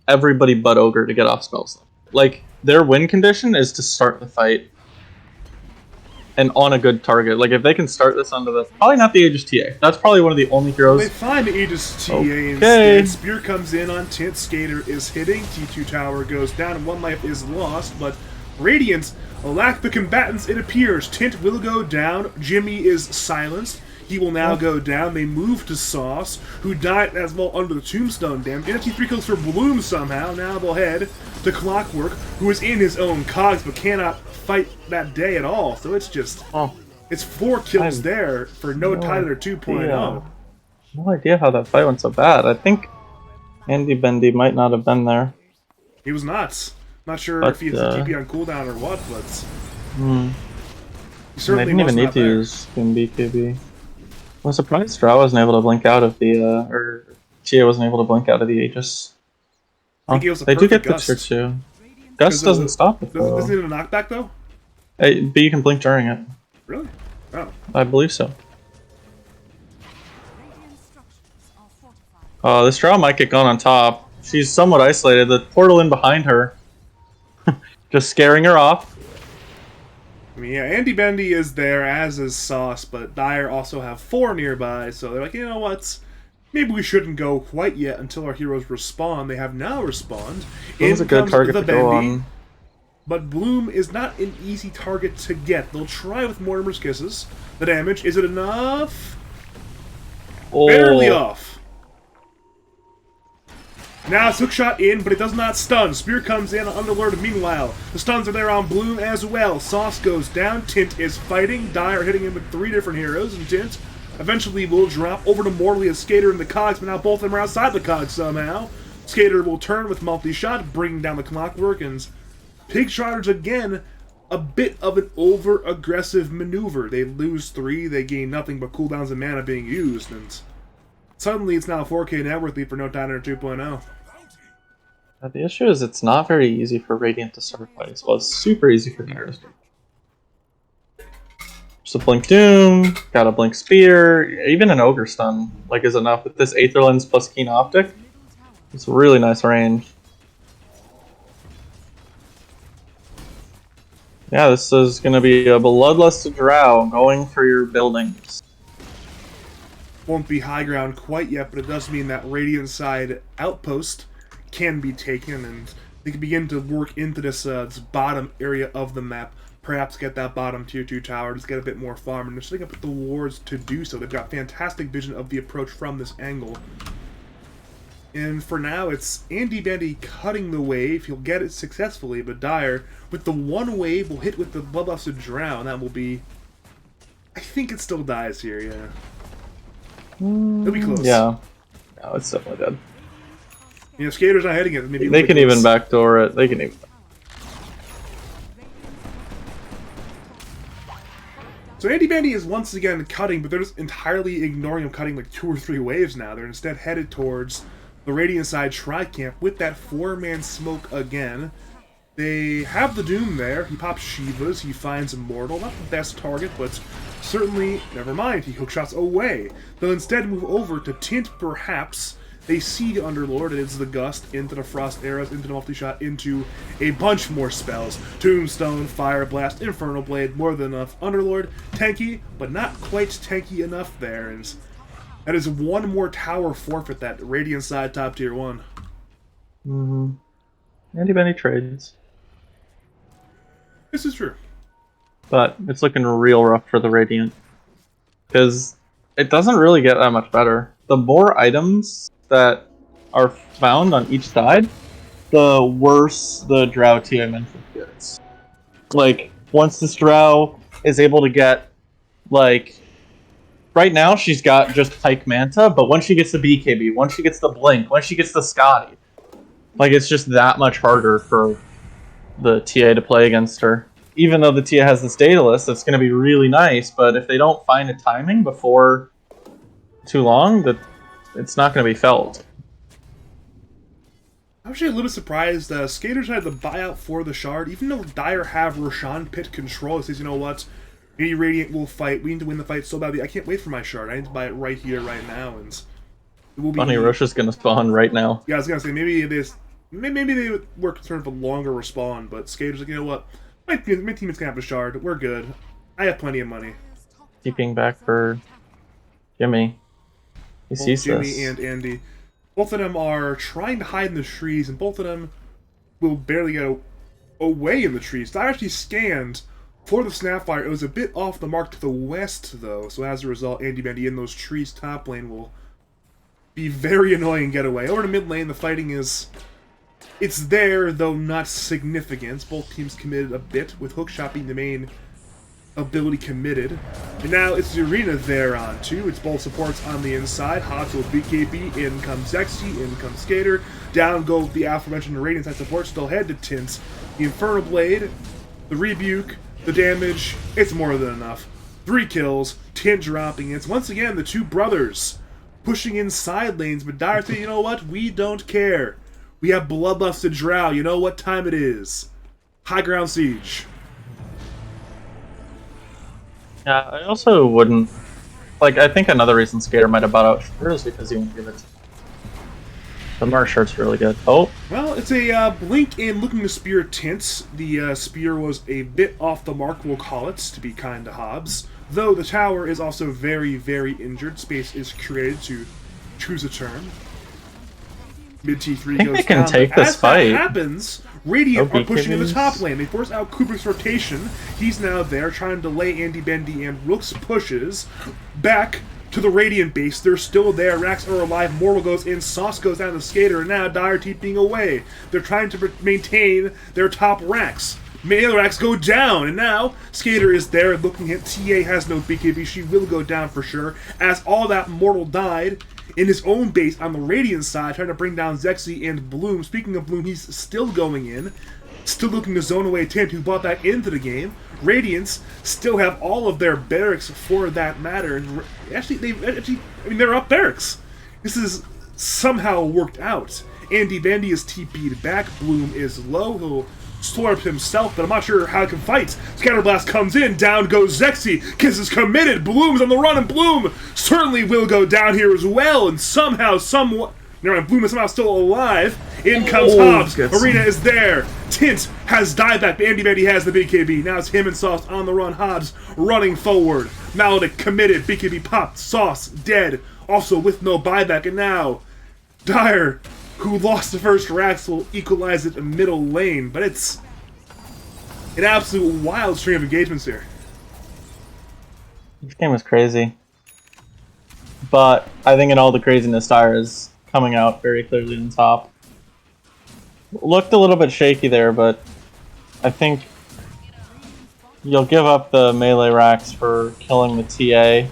everybody but Ogre to get off spells. Like, their win condition is to start the fight. And on a good target. Like, if they can start this onto the... Probably not the Aegis TA. That's probably one of the only heroes... They find the Aegis TA Okay. instead. Spear comes in on Tint. Skater is hitting. T2 tower goes down, and 1 life is lost, but Radiant lack the combatants, it appears. Tint will go down. Jimmy is silenced. He will now go down. They move to Sauce, who died as well under the tombstone damage. NFT 3 kills for Bloom somehow. Now they'll head to Clockwork, who is in his own cogs but cannot fight that day at all. So it's just... It's 4 kills there for no Tidehunter 2.0. No idea how that fight went so bad. I think Andy Bendy might not have been there. He was nuts. Not sure But, if he's a TP on cooldown or what, but... He They certainly didn't was even need not to there. use Spin BKB. I'm surprised Straw wasn't able to blink out of the, or Tia wasn't able to blink out of the Aegis. I think it was a They do get perfect the gust. tier 2. Gust doesn't stop it, though. Isn't it a knockback, though? But you can blink during it. Really? Oh. I believe so. Oh, this Straw might get gone on top. She's somewhat isolated. The portal in behind her. Just scaring her off. I mean, yeah, Andy Bendy is there, as is Sauce, but Dire also have 4 nearby, so they're like, you know what? Maybe we shouldn't go quite yet until our heroes respawn. They have now respawned. Bloom's a good target to go on. But Bloom is not an easy target to get. They'll try with Mortimer's Kisses. The damage, is it enough? Oh. Barely off. Now it's hookshot in, but it does not stun. Spear comes in on Underlord. Meanwhile, the stuns are there on Bloom as well. Sauce goes down. Tint is fighting. Dire hitting him with 3 different heroes, and Tint eventually will drop over to Morley as Skater and the Cogs, but now both of them are outside the Cogs somehow. Skater will turn with multi-shot, bringing down the Clockwork, and Pig Trotters again, a bit of an over-aggressive maneuver. They lose 3, they gain nothing but cooldowns and mana being used, and suddenly it's now a 4K net worth lead for No Tidehunter 2.0. The issue is it's not very easy for Radiant to start fights. Well, it's super easy for Dire. Just a Blink Doom, got a Blink Spear, even an Ogre Stun like is enough. With this Aether Lens plus Keen Optic, it's a really nice range. Yeah, this is going to be a Bloodlust Drow going for your buildings. Won't be high ground quite yet, but it does mean that Radiant side outpost can be taken, and they can begin to work into this bottom area of the map. Perhaps get that bottom tier 2 tower, just get a bit more farm, and they're setting up the wards to do so. They've got fantastic vision of the approach from this angle. And for now, it's Andy Bandy cutting the wave. He'll get it successfully, but Dire, with the one wave, will hit with the Bloodlusted Drow, and that will be... I think it still dies here, yeah. It'll be close. Yeah. No, it's definitely dead. You know, Skater's not hitting it. Maybe They can even backdoor it. They can even... So Andy Bandy is once again cutting, but they're just entirely ignoring him cutting like 2 or 3 waves now. They're instead headed towards the Radiant side Tri-Camp with that 4-man smoke again. They have the Doom there. He pops Shivas. He finds Immortal. Not the best target, but certainly, never mind. He hookshots away. They'll instead move over to Tint, perhaps. They see the Underlord, and it's the Gust into the Frost Arrows, into the Multi-Shot, into a bunch more spells. Tombstone, Fire Blast, Infernal Blade, more than enough. Underlord, tanky, but not quite tanky enough there. And that is one more tower forfeit, that Radiant side top tier 1. Andy Benny trades. This is true. But it's looking real rough for the Radiant. Because it doesn't really get that much better. The more items that are found on each side, the worse the Drow TA mention gets. Like, once this Drow is able to get, like, right now she's got just Pike Manta, but once she gets the BKB, once she gets the Blink, once she gets the Scotty, like, it's just that much harder for the TA to play against her. Even though the TA has this data list, that's going to be really nice, but if they don't find a timing before too long, that it's not going to be felt. I'm actually a little bit surprised. Skaters had the buyout for the Shard, even though Dire have Roshan Pit control. It says, you know what, maybe Radiant will fight. We need to win the fight so badly. I can't wait for my Shard. I need to buy it right here, right now. And it will be... Funny, Rosha's going to spawn right now. Yeah, I was going to say, maybe they were concerned for longer respawn, but Skaters like, you know what, my team is going to have a Shard. We're good. I have plenty of money. Keeping back for Jimmy. He sees Jimmy this. and Andy. Both of them are trying to hide in the trees, and both of them will barely get away in the trees. I actually scanned for the Snapfire. It was a bit off the mark to the west, though, so as a result, Andy Bandy in those trees top lane will be very annoying and get away. Over to mid lane, the fighting is... It's there, though not significant. Both teams committed a bit, with Hookshot being the main ability committed. And now it's the arena there on too. It's both supports on the inside. Hogs with BKB, in comes Zexy, in comes Skater. Down go the aforementioned Radiant side support, still head to Tints. The Infernal Blade, the Rebuke, the damage, it's more than enough. 3 kills, Tint dropping. It's once again the 2 brothers pushing in side lanes, but Dire say, you know what, we don't care. We have Bloodlusted Drow, you know what time it is. High ground siege. Yeah, I also wouldn't... Like, I think another reason Skater might have bought out Shard is because he wouldn't give it to... The Mars Shard's really good. Oh! Well, it's a blink in looking to spear Tints. The spear was a bit off the mark, we'll call it, to be kind to Hobbs. Though the tower is also very, very injured. Space is created to choose a turn. Mid T3 I think goes they can down. take this As fight. that happens, Radiant are pushing in the BKBs. top lane. They force out Kubrick's rotation. He's now there trying to delay Andy Bendy, and Rook's pushes back to the Radiant base. They're still there. Rax are alive. Mortal goes in. Sauce goes down to Skater. And now Dire TPing away. They're trying to maintain their top Rax. Melee Rax go down. And now Skater is there looking at TA. Has no BKB. She will go down for sure. As all that Mortal died in his own base on the Radiant side, trying to bring down Zexy and Bloom. Speaking of Bloom, he's still going in. Still looking to zone away Tint, who bought back into the game. Radiants still have all of their barracks for that matter. And they're up barracks. This is somehow worked out. Andy Bandy is TP'd back. Bloom is low. He'll slurp himself, but I'm not sure how he can fight. Scatterblast comes in. Down goes Zexy. Kiss is committed. Bloom's on the run, and Bloom certainly will go down here as well. And somehow, never mind, Bloom is somehow still alive. In comes Hobbs. Arena is there. Tint has dieback, but Andy Bandy has the BKB. Now it's him and Sauce on the run. Hobbs running forward. Maledict committed. BKB popped. Sauce dead. Also with no buyback. And now Dire, who lost the first Rax, will equalize it in middle lane. But it's an absolute wild string of engagements here. This game was crazy. But I think in all the craziness, Dire is coming out very clearly on top. Looked a little bit shaky there, but I think you'll give up the melee Rax for killing the TA.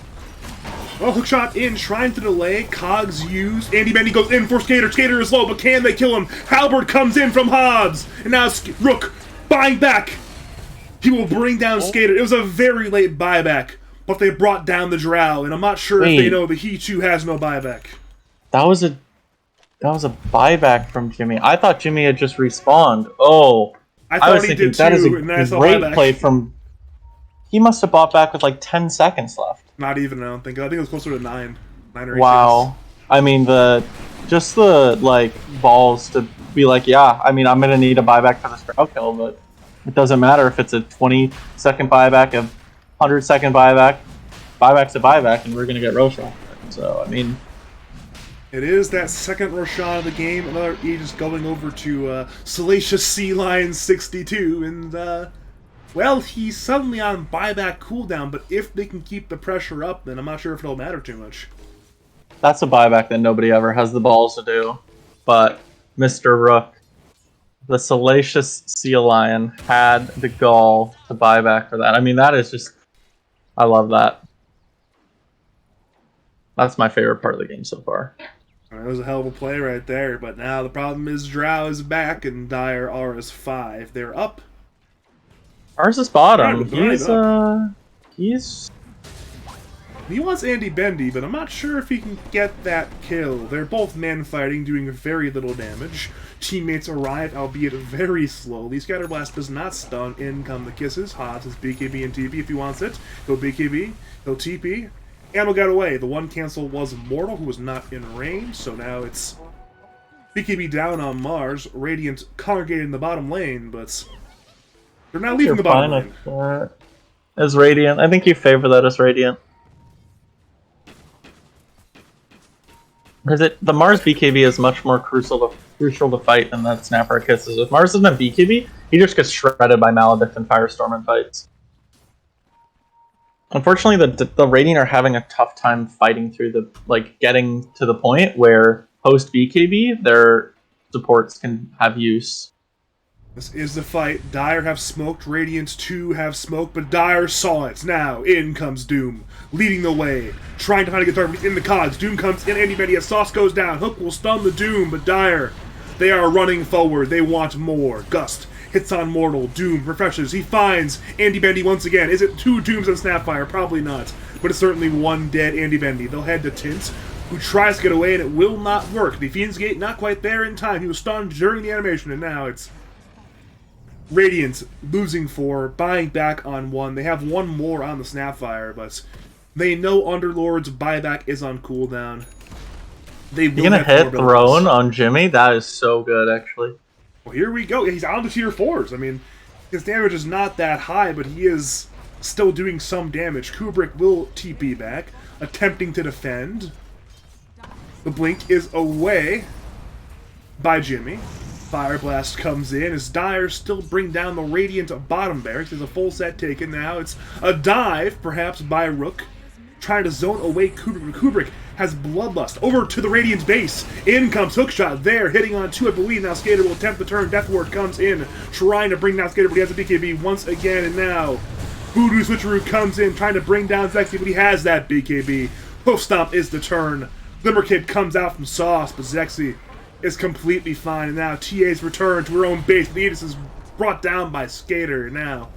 Well, hookshot in, trying to delay, cogs used, Andy Bendy goes in for Skater, Skater is low, but can they kill him? Halberd comes in from Hobbs, and now Rook buying back. He will bring down Skater. It was a very late buyback, but they brought down the Drow, and I'm not sure if they know the He-Chu has no buyback. That was a buyback from Jimmy. I thought Jimmy had just respawned. Oh, I was thinking that is a great play from... He must have bought back with like 10 seconds left. Not even, I don't think. I think it was closer to 9 or 8 Wow. seconds. I mean, the balls to be like, yeah, I mean, I'm going to need a buyback for this Drow kill, but it doesn't matter if it's a 20-second buyback, a 100-second buyback. Buyback's a buyback, and we're going to get Roshan. So, I mean... It is that second Roshan of the game. Another Aegis going over to Salacious Sea Lion 62, and well, he's suddenly on buyback cooldown, but if they can keep the pressure up, then I'm not sure if it'll matter too much. That's a buyback that nobody ever has the balls to do. But Mr. Rook, the Salacious Sea Lion, had the gall to buy back for that. I mean, that is just... I love that. That's my favorite part of the game so far. That was a hell of a play right there, but now the problem is Drow is back and Dire are as 5. They're up. Ours is bottom. He wants Andy Bendy, but I'm not sure if he can get that kill. They're both men fighting, doing very little damage. Teammates arrive, albeit very slowly. Scatterblast does not stun. In come the kisses. Hobbs is BKB and TP if he wants it. He'll BKB. He'll TP. And we'll get away. The one cancel was Mortal, who was not in range, so now it's BKB down on Mars. Radiant congregated in the bottom lane, but they're now leaving the bottom lane. As Radiant. I think you favor that as Radiant. Because the Mars BKB is much more crucial to fight than that Snapper Kisses. If Mars isn't BKB, he just gets shredded by Maledict and Firestorm in fights. Unfortunately, the Radiant are having a tough time fighting through getting to the point where post BKB, their supports can have use. This is the fight. Dire have smoked, Radiant 2 have smoked, but Dire saw it. Now, in comes Doom, leading the way, trying to find a good target in the cogs. Doom comes in, Andy Bendy, as Sauce goes down. Hook will stun the Doom, but Dire, they are running forward. They want more. Gust hits on Mortal. Doom refreshes. He finds Andy Bendy once again. Is it 2 Dooms and Snapfire? Probably not. But it's certainly 1 dead Andy Bendy. They'll head to Tint, who tries to get away, and it will not work. The Fiend's Gate not quite there in time. He was stunned during the animation, and now it's Radiant losing 4, buying back on 1. They have 1 more on the Snapfire, but they know Underlord's buyback is on cooldown. You're gonna hit Throne on Jimmy? That is so good, actually. Well, here we go. He's on to tier 4s. I mean, his damage is not that high, but he is still doing some damage. Kubrick will TP back, attempting to defend. The blink is away by Jimmy. Fire Blast comes in as Dire still bring down the Radiant bottom barracks. There's a full set taken now. It's a dive, perhaps, by Rook. trying to zone away Kubrick. Kubrick has Bloodlust over to the Radiant's base. In comes Hookshot there, hitting on 2, I believe. Now Skater will attempt the turn. Death Ward comes in, trying to bring down Skater, but he has a BKB once again, and now Voodoo Switcheroo comes in, trying to bring down Zexy, but he has that BKB. Hoof Stomp is the turn. Glimmer Kid comes out from Sauce, but Zexy is completely fine, and now TA's return to her own base. The Aegis is brought down by Skater. Now,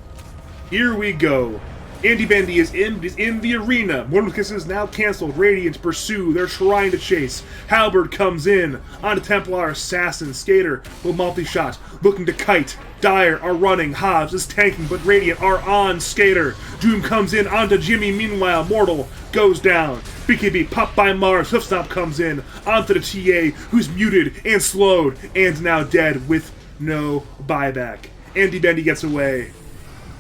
here we go. Andy Bendy is in the arena. Mortal Kiss is now canceled. Radiant pursue. They're trying to chase. Halberd comes in onto Templar Assassin. Skater will multi-shot, looking to kite. Dire are running. Hobbs is tanking, but Radiant are on Skater. Doom comes in onto Jimmy. Meanwhile, Mortal goes down. BKB popped by Mars. Hoofstomp comes in onto the TA, who's muted and slowed and now dead with no buyback. Andy Bendy gets away.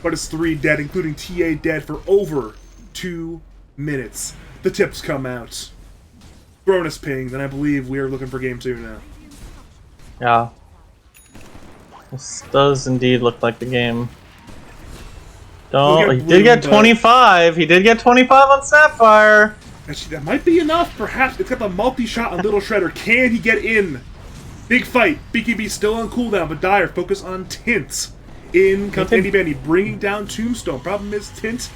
But it's 3 dead, including TA dead for over 2 minutes. The tips come out. Cronus pinged, and I believe we are looking for game 2 now. Yeah. This does indeed look like the game. He did get 25. He did get 25 on Sapphire. Actually, that might be enough, perhaps. It's got the multi-shot on Little Shredder. Can he get in? Big fight. BKB still on cooldown, but Dire focus on Tints. In comes Andy Bendy, bringing down Tombstone. Problem is, Tint,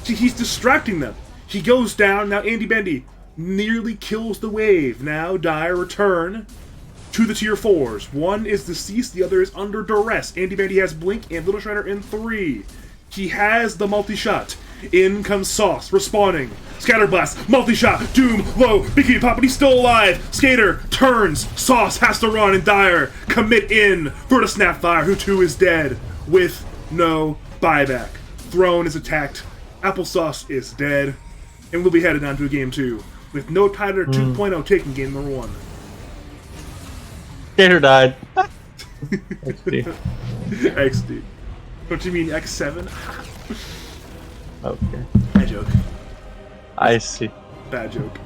he's distracting them. He goes down. Now Andy Bendy nearly kills the wave. Now Dire return to the tier 4s. One is deceased, the other is under duress. Andy Bendy has Blink and Little Shredder in 3. He has the multi-shot. In comes Sauce, respawning. Scatterblast, multi-shot, Doom, low, Bikini Pop, but he's still alive. Skater turns, Sauce has to run, and Dire commit in for the Snapfire, who too is dead with no buyback. Throne is attacked, Applesauce is dead, and we'll be headed on to game 2, with no Tidehunter 2.0 taking game number 1. Skater died. XD. XD. Don't you mean X7? Okay. Bad joke. I see. Bad joke.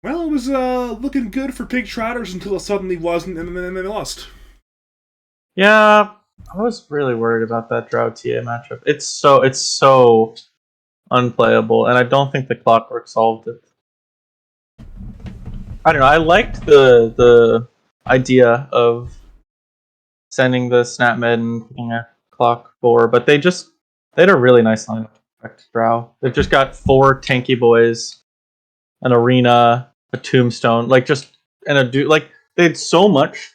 Well, it was looking good for Pig Trotters until it suddenly wasn't, and then they lost. Yeah, I was really worried about that Drow TA matchup. It's so unplayable, and I don't think the Clockwork solved it. I don't know. I liked the idea of sending the Snap Mid and putting a Clock 4, but they had a really nice lineup to protect Drow. They've just got 4 tanky boys, an Arena, a Tombstone, and a dude. Like, they had so much.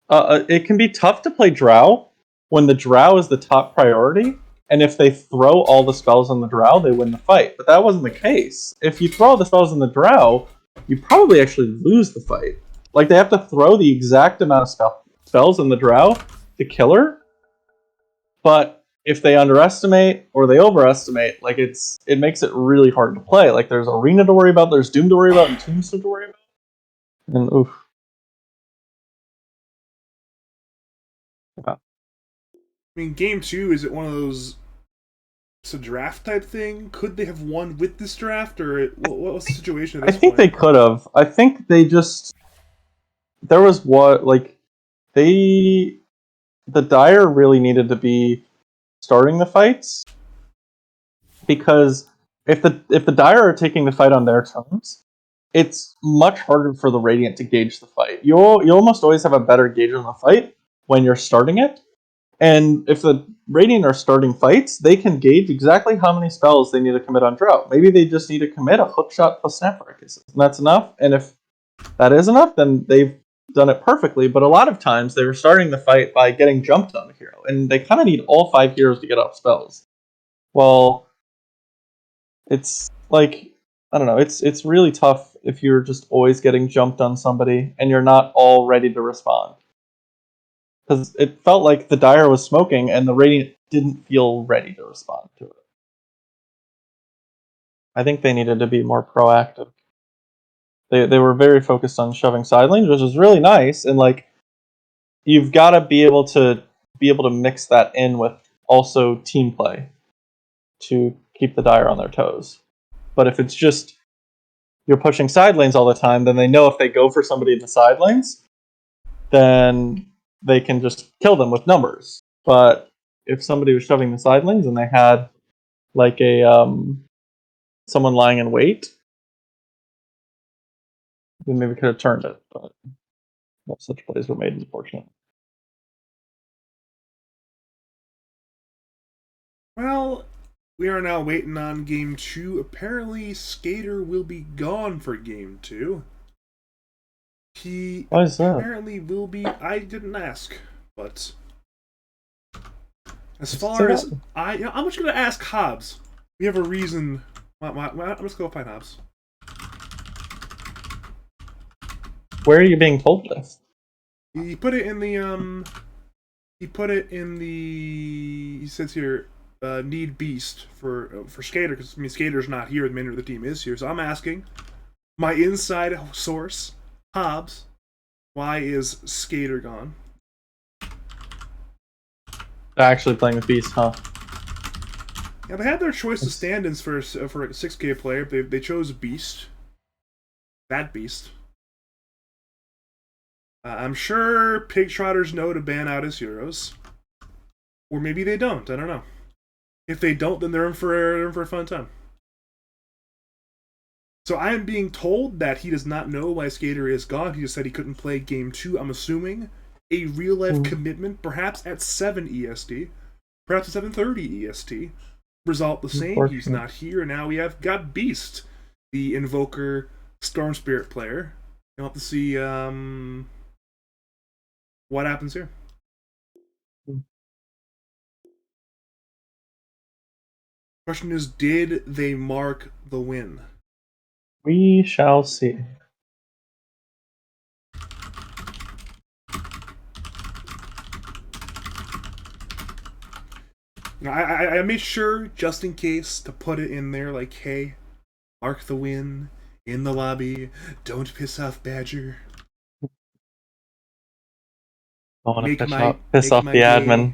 It can be tough to play Drow when the Drow is the top priority, and if they throw all the spells on the Drow, they win the fight. But that wasn't the case. If you throw all the spells on the Drow, you probably actually lose the fight. Like, they have to throw the exact amount of spells on the Drow to kill her, but if they underestimate or they overestimate, like, it makes it really hard to play. Like, there's Arena to worry about, there's Doom to worry about, and Tombstone to worry about. And oof. I mean, game 2, is it one of those... It's a draft type thing? Could they have won with this draft, or what was the situation at this point? They could have. I think they just... There was the Dire really needed to be starting the fights, because if the Dire are taking the fight on their terms, it's much harder for the Radiant to gauge the fight. You almost always have a better gauge on the fight when you're starting it. And if the Radiant are starting fights, they can gauge exactly how many spells they need to commit on Drow. Maybe they just need to commit a Hookshot plus Snapfire Kisses, and that's enough. And if that is enough, then they've done it perfectly. But a lot of times they were starting the fight by getting jumped on a hero, and they kind of need all 5 heroes to get off spells. Well, it's like, I don't know, it's really tough if you're just always getting jumped on somebody and you're not all ready to respond. Because it felt like the Dire was smoking and the Radiant didn't feel ready to respond to it. I think they needed to be more proactive. They were very focused on shoving side lanes, which is really nice, and like, you've got to be able to mix that in with also team play to keep the Dire on their toes. But if it's just you're pushing side lanes all the time, then they know if they go for somebody in the side lanes, then they can just kill them with numbers. But if somebody was shoving the side lanes and they had like a someone lying in wait, then maybe could have turned it. But no such plays were made, unfortunately. Well, we are now waiting on Game 2. Apparently, Skater will be gone for Game 2. He Why is that? apparently will be... I didn't ask, but... As Say far as... that. I'm just going to ask Hobbs. We have a reason... I'm just going to find Hobbs. Where are you being told this? He put it in the... He put it in the... He says here... need Beast for Skater, because Skater's not here, the remainder of the team is here. So I'm asking my inside source, Hobbs, why is Skater gone? Actually playing with Beast, huh? Yeah, they had their choice of stand-ins for a 6K player. They chose Beast. That Beast. I'm sure Pig Trotters know to ban out his heroes. Or maybe they don't, I don't know. If they don't, then they're in for a fun time. So I am being told that he does not know why Skater is gone. He just said he couldn't play Game 2. I'm assuming a real-life commitment, perhaps at 7 EST, perhaps at 7:30 EST. Result the same. He's not here. Now we have got Beast, the Invoker Storm Spirit player. You'll have to see what happens here. Question is, did they mark the win? We shall see. I made sure, just in case, to put it in there, like, hey, mark the win in the lobby. Don't piss off Badger. I want to Make piss my- off, piss make off my the day. admin.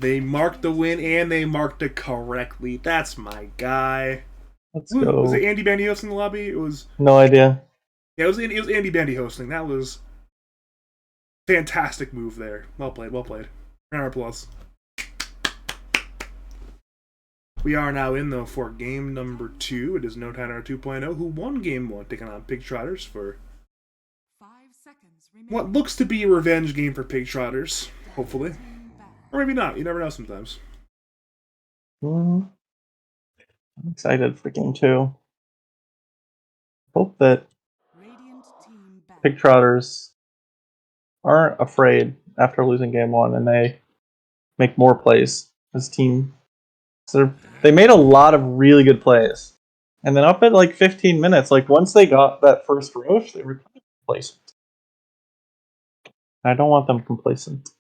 They marked the win, and they marked it correctly. That's my guy. Let's Who, go. was it Andy Bandy hosting the lobby? It was... No idea. Yeah, it was Andy Bandy hosting. That was... fantastic move there. Well played, well played. Round of applause. We are now in, though, for game number 2. It is No Tidehunter 2.0, who won game 1, taking on Pig Trotters for 5 seconds remaining. what looks to be a revenge game for Pig Trotters, hopefully. Or maybe not, you never know sometimes. I'm excited for game 2. Hope that Radiant team back. Pig Trotters aren't afraid after losing game 1 and they make more plays as a team. So they made a lot of really good plays. And then up at like 15 minutes, like once they got that first Roche, they were kind of complacent. I don't want them complacent.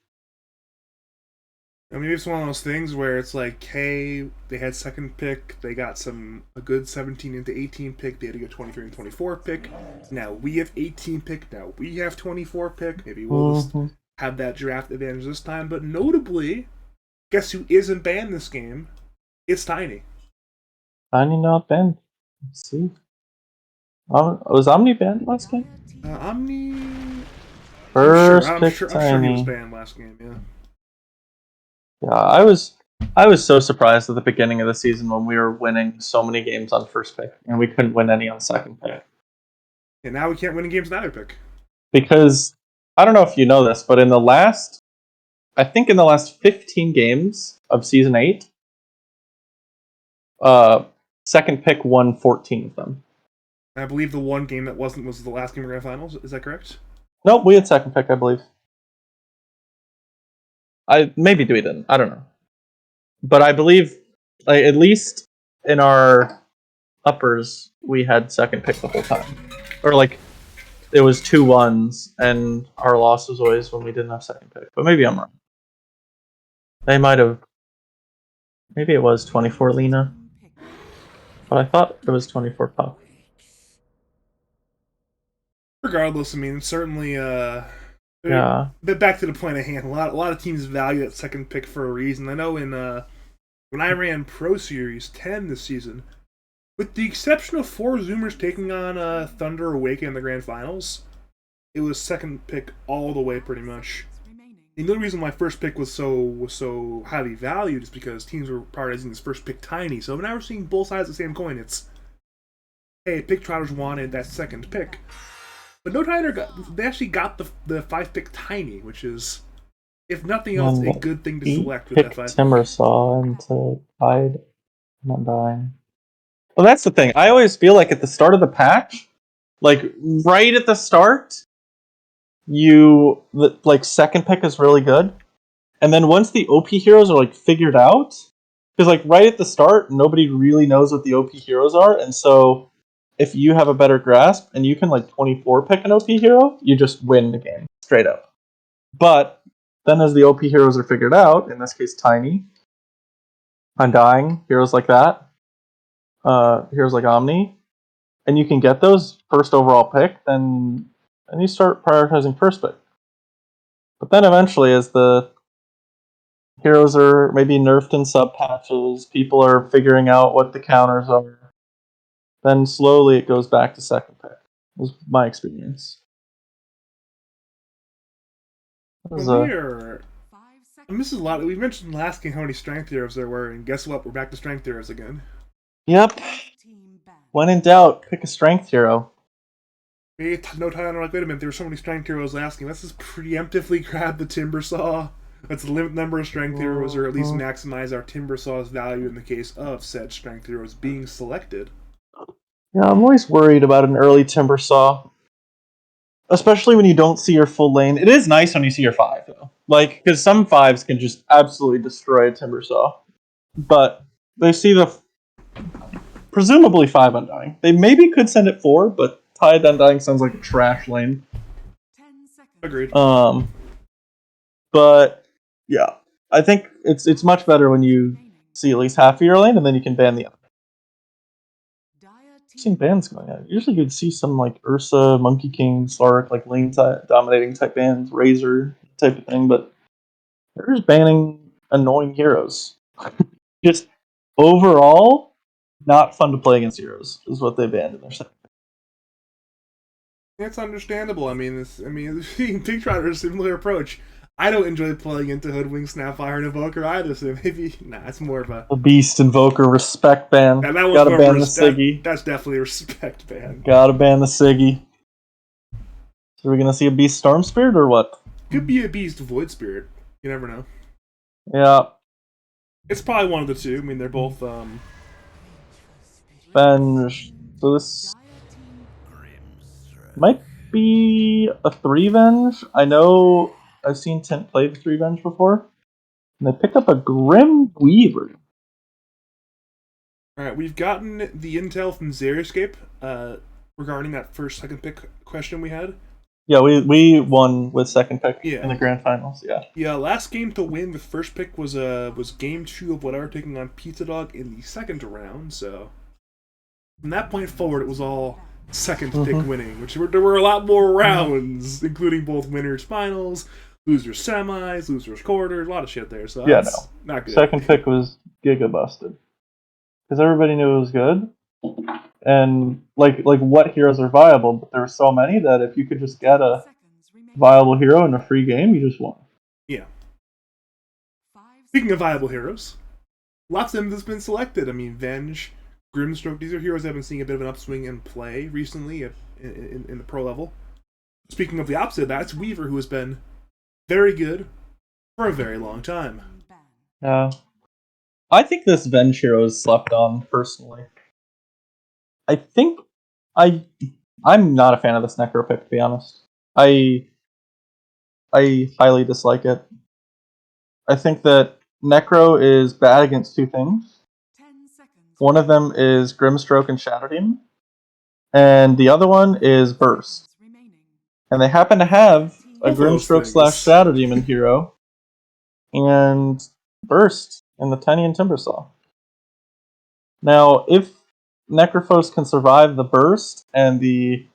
I mean, it's one of those things where it's like, hey, they had second pick, they got a good 17 into 18 pick, they had a good 23 and 24 pick. Now we have 18 pick, now we have 24 pick. Maybe we'll just have that draft advantage this time. But notably, guess who isn't banned this game? It's Tiny. Tiny not banned. Let's see. Was Omni banned last game? Omni... First I'm pick sure he Tiny. was banned last game, yeah. Yeah, I was so surprised at the beginning of the season when we were winning so many games on first pick and we couldn't win any on second pick. And now we can't win games on either pick. Because I don't know if you know this, but in the last 15 games of season 8, second pick won 14 of them. I believe the one game that wasn't was the last game of Grand Finals. Is that correct? Nope, we had second pick, I believe. Maybe we didn't. I don't know. But I believe, like, at least in our uppers, we had second pick the whole time. Or like, it was 2-1s, and our loss was always when we didn't have second pick. But maybe I'm wrong. They might have. Maybe it was 24 Lena. But I thought it was 24 Puck. Regardless, I mean, certainly Yeah. But back to the point at hand, a lot of teams value that second pick for a reason. I know in when I ran Pro Series 10 this season, with the exception of 4 Zoomers taking on Thunder Awaken in the Grand Finals, it was second pick all the way pretty much. The only reason my first pick was so highly valued is because teams were prioritizing this first pick tiny. So now we're seeing both sides of the same coin. It's, hey, pick Trotters wanted that second pick. But no Tidehunter they actually got the 5 pick tiny, which is, if nothing else, a good thing to select with that 5 pick. Timbersaw into Tide, not dying. Well, that's the thing. I always feel like at the start of the patch, like right at the start, second pick is really good, and then once the OP heroes are like figured out, because like right at the start, nobody really knows what the OP heroes are, and so if you have a better grasp and you can like 24 pick an OP hero, you just win the game straight up. But then as the OP heroes are figured out, in this case Tiny, Undying, heroes like that, heroes like Omni, and you can get those first overall pick, then you start prioritizing first pick. But then eventually, as the heroes are maybe nerfed in sub patches, people are figuring out what the counters are, then slowly it goes back to second pick. Was my experience. And this is a lot. We mentioned last game how many strength heroes there were, and guess what? We're back to strength heroes again. Yep. When in doubt, pick a strength hero. No time. Like, wait a minute. There were so many strength heroes last game. Let's just preemptively grab the Timbersaw. Let's limit the number of strength heroes, or at least maximize our Timbersaw's value in the case of said strength heroes being selected. Yeah, I'm always worried about an early Timbersaw. Especially when you don't see your full lane. It is nice when you see your 5, though. Like, because some 5s can just absolutely destroy a Timbersaw. But they see the presumably 5 Undying. They maybe could send it 4, but Tide Undying sounds like a trash lane. Agreed. But yeah, I think it's much better when you see at least half of your lane, and then you can ban the other. I've seen bans going on. Usually you'd see some like Ursa, Monkey King, Slark, like lane dominating type bans, Razor type of thing, but they're just banning annoying heroes. Just overall, not fun to play against heroes is what they banned in their set. It's understandable. I mean, Pink Trotters similar approach. I don't enjoy playing into Hoodwink, Snapfire, and Invoker either, so maybe it's more of a Beast Invoker respect ban. That Gotta ban the Siggy. That's definitely a respect ban. Gotta ban the Siggy. So we're gonna see a Beast Storm Spirit or what? Could be a Beast Void Spirit. You never know. Yeah. It's probably one of the two. I mean, they're both Venge. So this might be a 3 Venge. I know I've seen Tint play the 3 Venge before. And they picked up a Grim Weaver. Alright, we've gotten the intel from Xeriscape regarding that second pick question we had. Yeah, we won with second pick in the grand finals, yeah. Yeah, last game to win with first pick was game 2 of whatever, taking on Pizza Dog in the second round, so from that point forward it was all second pick winning, which there were a lot more rounds, including both winners finals, losers semis, losers quarters, a lot of shit there, so that's not good. Second pick was giga busted. Because everybody knew it was good. And like what heroes are viable, but there were so many that if you could just get a viable hero in a free game, you just won. Yeah. Speaking of viable heroes, lots of them have been selected. I mean, Venge, Grimstroke, these are heroes that have been seeing a bit of an upswing in play recently in the pro level. Speaking of the opposite of that, it's Weaver, who has been very good for a very long time. Yeah. I think this Venge hero is slept on, personally. I think I'm not a fan of this Necro pick, to be honest. I highly dislike it. I think that Necro is bad against 2 things. One of them is Grimstroke and Shadow Demon, and the other one is Burst. And they happen to have a Grimstroke / Shadow Demon hero and Burst in the Tiny and Timbersaw. Now, if Necrophos can survive the Burst and the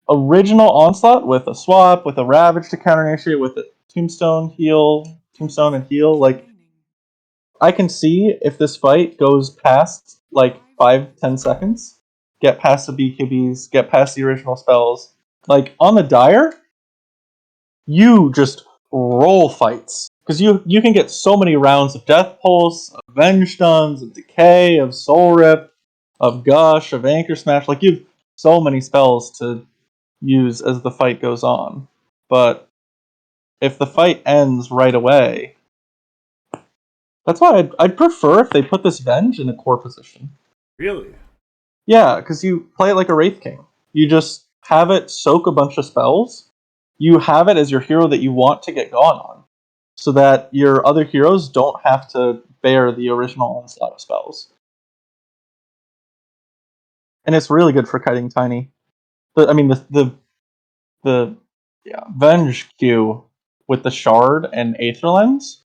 original Onslaught with a swap, with a Ravage to counter initiate, with a Tombstone and heal, like, I can see if this fight goes past, like, 5-10 seconds, get past the BKBs, get past the original spells. Like, on the Dire, you just roll fights. Because you can get so many rounds of Death Pulse, of Venge Stuns, of Decay, of Soul Rip, of Gush, of Anchor Smash. Like, you have so many spells to use as the fight goes on. But if the fight ends right away, that's why I'd prefer if they put this Venge in a core position. Really? Yeah, because you play it like a Wraith King. You just have it soak a bunch of spells. You have it as your hero that you want to get gone on, so that your other heroes don't have to bear the original onslaught of spells. And it's really good for kiting Tiny. The Venge Q with the Shard and Aether Lens,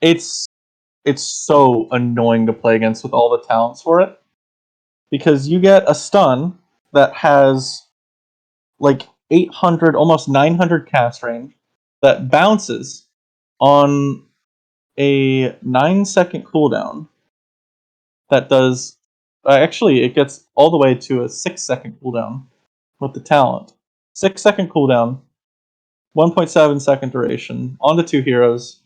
it's so annoying to play against with all the talents for it. Because you get a stun that has like 800, almost 900 cast range, that bounces on a 9-second cooldown that does... actually, it gets all the way to a 6-second cooldown with the talent. 6-second cooldown, 1.7 second duration, onto 2 heroes.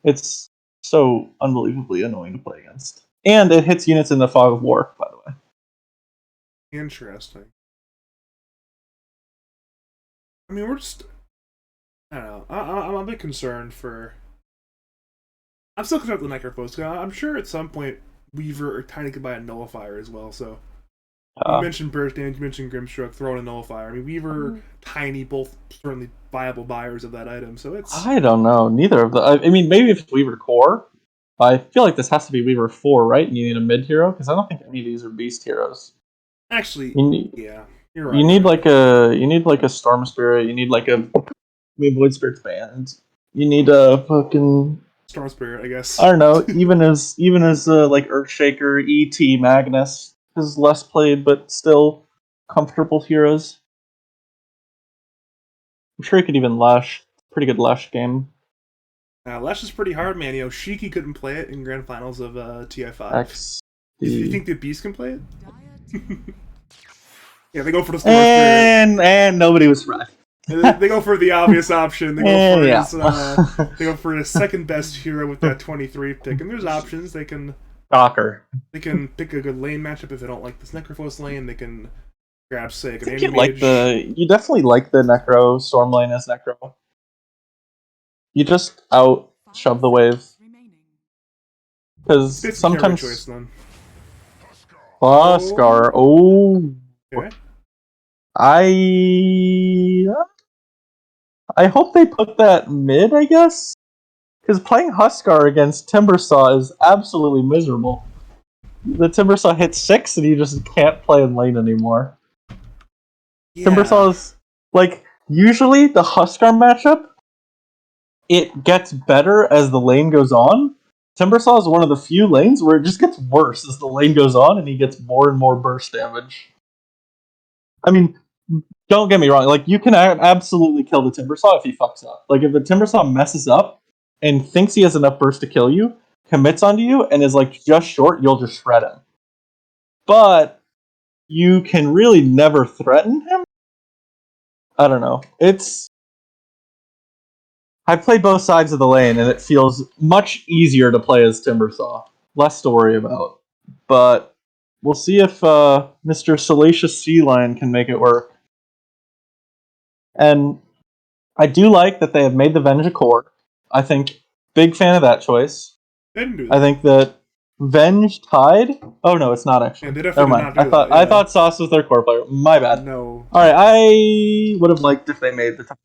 It's so unbelievably annoying to play against. And it hits units in the Fog of War, by the way. Interesting. I mean, we're just... I don't know. I'm a bit concerned for... I'm still concerned with the Necrophos, because I'm sure at some point Weaver or Tiny could buy a Nullifier as well, so... You mentioned Burst Damage, you mentioned Grimstroke, throwing a Nullifier. I mean, Weaver, Tiny, both certainly viable buyers of that item, so it's... I don't know. Neither of the... I mean, maybe if it's Weaver Core, I feel like this has to be Weaver 4, right? And you need a mid hero, because I don't think any of these are beast heroes. Actually, yeah, you're right. You need like a Storm Spirit. You need like a Void Spirit's Band. You need a fucking Storm Spirit, I guess. I don't know. even as like Earthshaker, ET, Magnus is less played, but still comfortable heroes. I'm sure you could even Lash. Pretty good Lash game. Lash is pretty hard, man. Shiki couldn't play it in Grand Finals of TI5. X. You think the Beast can play it? Yeah, they go for the Storm Spirit. And nobody was right. They go for the obvious option. They go for his second best hero with that 23 pick. And there's options. They can pick a good lane matchup if they don't like this Necrophos lane. They can grab, say, an you definitely like the Necro Storm lane as Necro. You just shove the wave. Because sometimes... choice, then. Huskar. Oh. Okay. I hope they put that mid, I guess? Because playing Huskar against Timbersaw is absolutely miserable. The Timbersaw hits 6 and you just can't play in lane anymore. Yeah. Timbersaw is... Like, usually the Huskar matchup, it gets better as the lane goes on. Timbersaw is one of the few lanes where it just gets worse as the lane goes on and he gets more and more burst damage. I mean, don't get me wrong, like, you can absolutely kill the Timbersaw if he fucks up. Like, if the Timbersaw messes up and thinks he has enough burst to kill you, commits onto you, and is, like, just short, you'll just shred him. But you can really never threaten him? I don't know. I played both sides of the lane, and it feels much easier to play as Timbersaw. Less to worry about. But we'll see if Mr. Salacious Sea Lion can make it work. And I do like that they have made the Venge a core. I think, big fan of that choice. They didn't do that. I think that Venge Tide... Oh, no, it's not actually. Yeah, Never mind. I thought Sauce was their core player. My bad. No. Alright, I would have liked if they made the...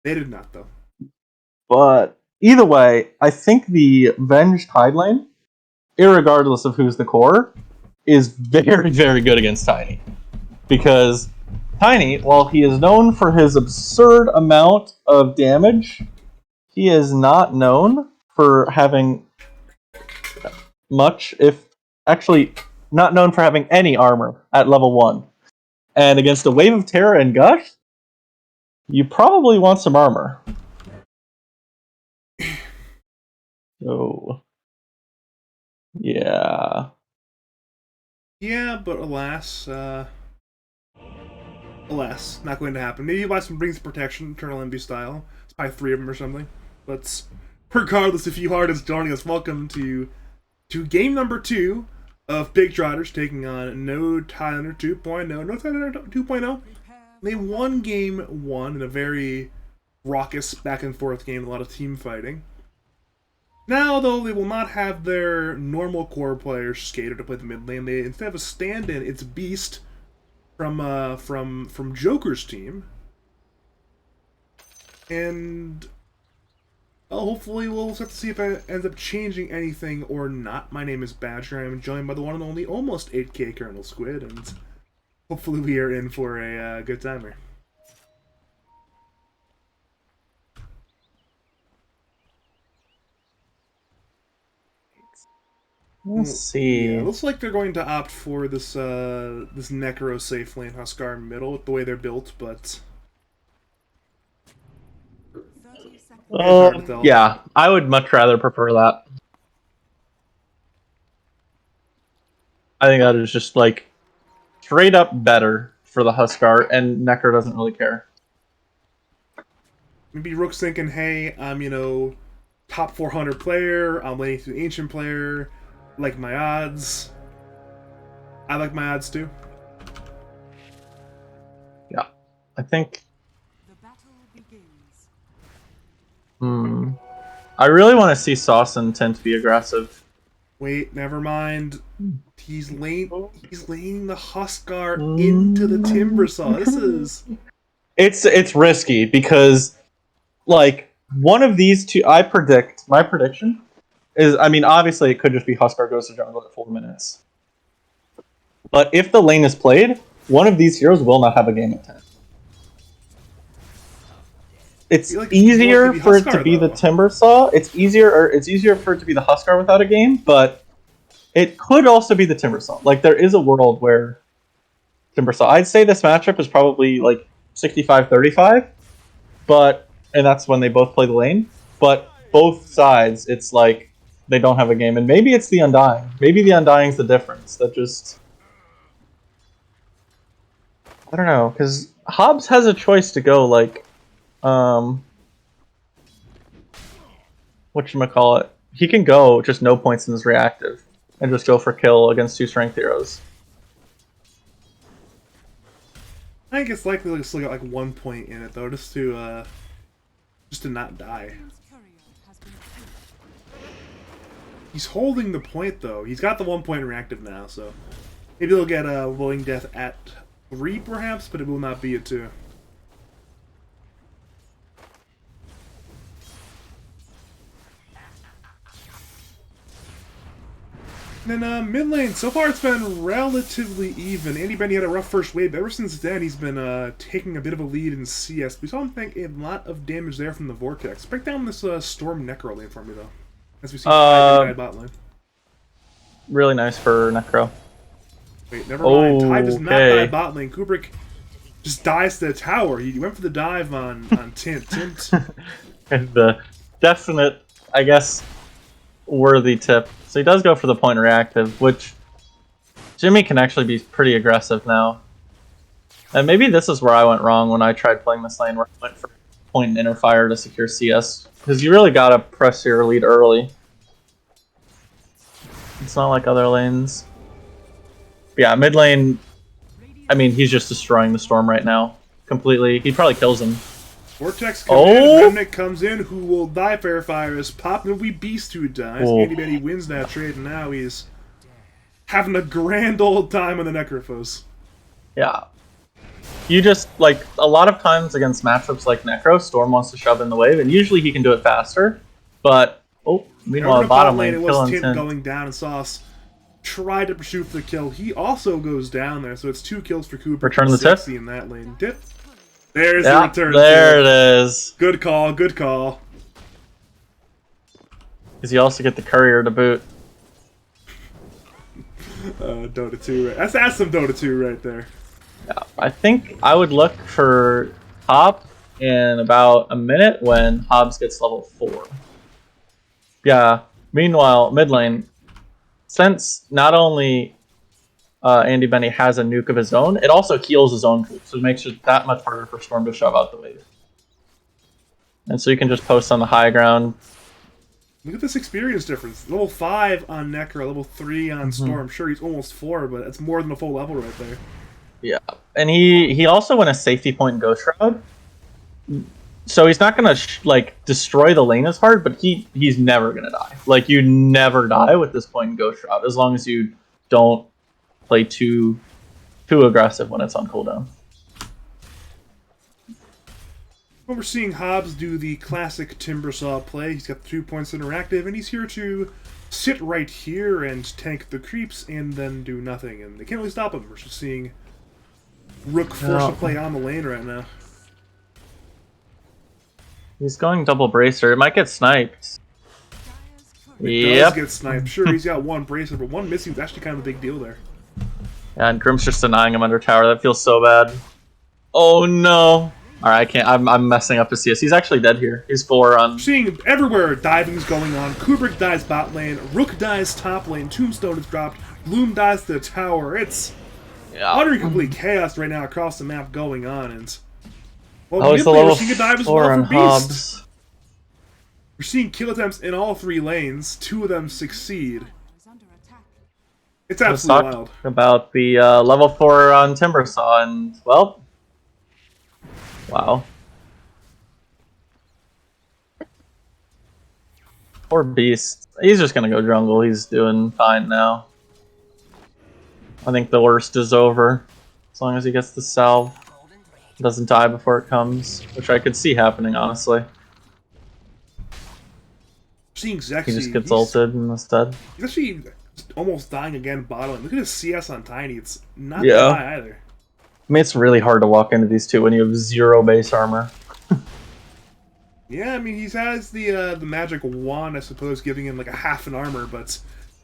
They did not, though. But either way, I think the Venge Tide lane, irregardless of who's the core, is very, very good against Tiny. Because Tiny, while he is known for his absurd amount of damage, he is not known for having much, if actually not known for having any armor at level 1. And against a Wave of Terror and Gush, you probably want some armor. So, yeah. Yeah, but alas, not going to happen. Maybe you buy some Brings Protection, Eternal Envy style. It's probably 3 of them or something. But regardless, if you are just joining us, welcome to game number 2 of Big Trotters taking on No Tidehunter 2.0. No Tidehunter 2.0. They won game 1 in a very raucous back and forth game, a lot of team fighting. Now, though, they will not have their normal core player Skater to play the mid lane. They instead have a stand-in. It's Beast from Joker's team, and hopefully we'll have to see if it ends up changing anything or not. My name is Badger. I'm joined by the one and only almost 8K ColonelSquid, and hopefully we are in for a good time here. Let's see. Yeah, looks like they're going to opt for this this Necro safe lane Huskar middle with the way they're built, but 30 seconds. hard to tell. Yeah, I would much rather prefer that. I think that is just like straight up better for the Huskar, and Necro doesn't really care. Maybe Rook's thinking, hey, I'm, top 400 player, I'm laning to the ancient player, like my odds. I like my odds too. Yeah, I think. The battle begins. I really want to see Sauce and Tint be aggressive. Wait, never mind. He's laning the Huskar into the Timbersaw. This is... It's risky because, like, one of these two, my prediction is, I mean, obviously it could just be Huskar goes to jungle at 4 minutes. But if the lane is played, one of these heroes will not have a game at 10. It's easier for it to be the Timbersaw. It's easier for it to be the Huskar without a game, but it could also be the Timbersaw. Like, there is a world where Timbersaw. I'd say this matchup is probably like 65-35, and that's when they both play the lane. But both sides, it's like they don't have a game, and maybe it's the Undying. Maybe the Undying's the difference. That just, I don't know, because Hobbs has a choice to go like, whatchamacallit, he can go just no points in his reactive and just go for kill against 2 strength heroes. I think it's likely to still get like 1 point in it though, just to not die. He's holding the point though. He's got the 1 point reactive now, so maybe they'll get a Willing Death at 3 perhaps, but it will not be at 2. And then mid lane, so far it's been relatively even. Andy Benny had a rough first wave, but ever since then he's been taking a bit of a lead in CS. We saw him take a lot of damage there from the Vortex. Break down this Storm Necro lane for me though, as we see Tide bot lane. Really nice for Necro. Wait, never mind. Tide does not die bot lane. Kubrick just dies to the tower. He went for the dive on Tint. And the definite, I guess, worthy tip. So he does go for the point reactive, which Jimmy can actually be pretty aggressive now. And maybe this is where I went wrong when I tried playing this lane, where I went for point and inner fire to secure CS. Because you really gotta press your lead early. It's not like other lanes. But yeah, mid lane, I mean, he's just destroying the Storm right now. Completely. He probably kills him. Vortex comes in, Remnant comes in, who will die fair fire is popped, and we Beast who dies. Andy Benny wins that trade, and now he's having a grand old time on the Necrophos. Yeah. You just, like, a lot of times against matchups like Necro, Storm wants to shove in the wave, and usually he can do it faster, but, meanwhile, bottom lane, it was Tint going down, and Sauce tried to pursue for the kill. He also goes down there, so it's 2 kills for Cooper. Return the tip. In that lane. Dip. There's the return. There it is. Good call, good call. Because you also get the courier to boot. Dota 2. That's some Dota 2 right there. Yeah. I think I would look for top in about a minute when Hobbs gets level 4. Yeah, meanwhile, mid lane, since not only Andy Benny has a nuke of his own, it also heals his own troops, so it makes it that much harder for Storm to shove out the wave. And so you can just post on the high ground. Look at this experience difference. Level 5 on Necro, level 3 on Storm. Sure, he's almost 4, but that's more than a full level right there. Yeah, and he also went a safety point in Ghost Shroud. So he's not gonna like destroy the lane as hard, but he's never gonna die. Like you never die with this point in Ghost Shroud as long as you don't play too aggressive when it's on cooldown. Well, we're seeing Hobbs do the classic Timbersaw play. He's got the 2 points interactive, and he's here to sit right here and tank the creeps and then do nothing. And they can't really stop him. We're just seeing Rook forced to play on the lane right now. He's going double bracer. It might get sniped. It does get sniped. Sure, he's got one bracer, but one missing is actually kind of a big deal there. Yeah, and Grim's just denying him under tower. That feels so bad. Oh no. Alright, I can't. I'm messing up his CS. He's actually dead here. He's 4 on. Seeing everywhere diving's going on. Kubrick dies bot lane. Rook dies top lane. Tombstone is dropped. Bloom dies to the tower. It's utter complete chaos right now across the map going on. And well, it's the level 4 on Hobbs. We're seeing kill attempts in all 3 lanes. 2 of them succeed. It's absolutely wild. About the level 4 on Timbersaw, and well, wow. Poor Beast. He's just gonna go jungle. He's doing fine now. I think the worst is over. As long as he gets the salve. Doesn't die before it comes. Which I could see happening, honestly. Seeing Zexy, he just gets ulted instead. He's actually almost dying again bottom. Look at his CS on Tiny. It's not that high either. I mean, it's really hard to walk into these two when you have 0 base armor. Yeah, I mean, he has the magic wand, I suppose, giving him like a half an armor, but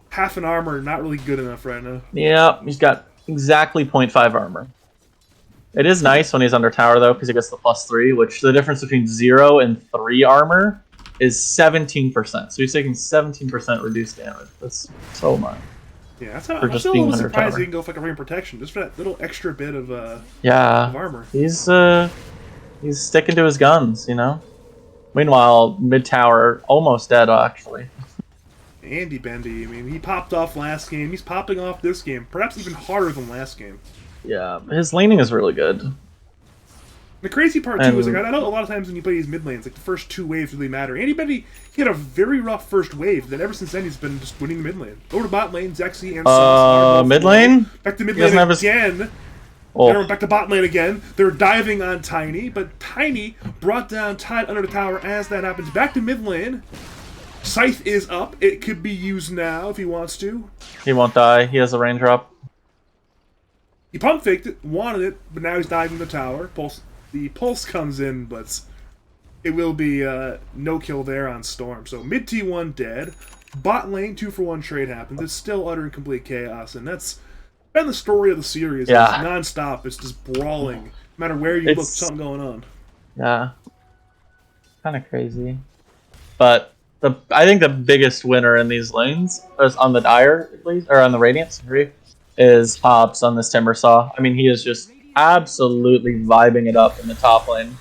half an armor not really good enough right now. Yeah, he's got exactly 0.5 armor. It is nice when he's under tower, though, because he gets the +3, which the difference between 0 and 3 armor is 17%. So he's taking 17% reduced damage. That's so much. Yeah, that's how I'm still a little surprised he can go for like a ring protection, just for that little extra bit of armor. He's sticking to his guns, you know. Meanwhile, mid tower almost dead actually. Andy Bendy, I mean, he popped off last game. He's popping off this game, perhaps even harder than last game. Yeah, his laning is really good. The crazy part too is like I know a lot of times when you play these mid lanes, like the first 2 waves really matter. Andy Bendy, he had a very rough first wave. Then ever since then he's been just winning the mid lane. Over to bot lane, Zexy and Sauce. Mid lane? Back to mid lane again. Oh. Back to bot lane again. They're diving on Tiny, but Tiny brought down Tide under the tower as that happens. Back to mid lane. Scythe is up. It could be used now if he wants to. He won't die. He has a rain drop. He pump faked it, wanted it, but now he's diving the tower. The pulse comes in, but it will be no kill there on Storm. So mid T1 dead. Bot lane 2-for-1 trade happens. It's still utter and complete chaos, and that's been the story of the series. Yeah. It's non-stop. It's just brawling. No matter where you look, something going on. Yeah. Kind of crazy. But I think the biggest winner in these lanes, is on the Dire, at least, or on the Radiant, sorry, is Hobbs on this Timbersaw. I mean, he is just absolutely vibing it up in the top lane.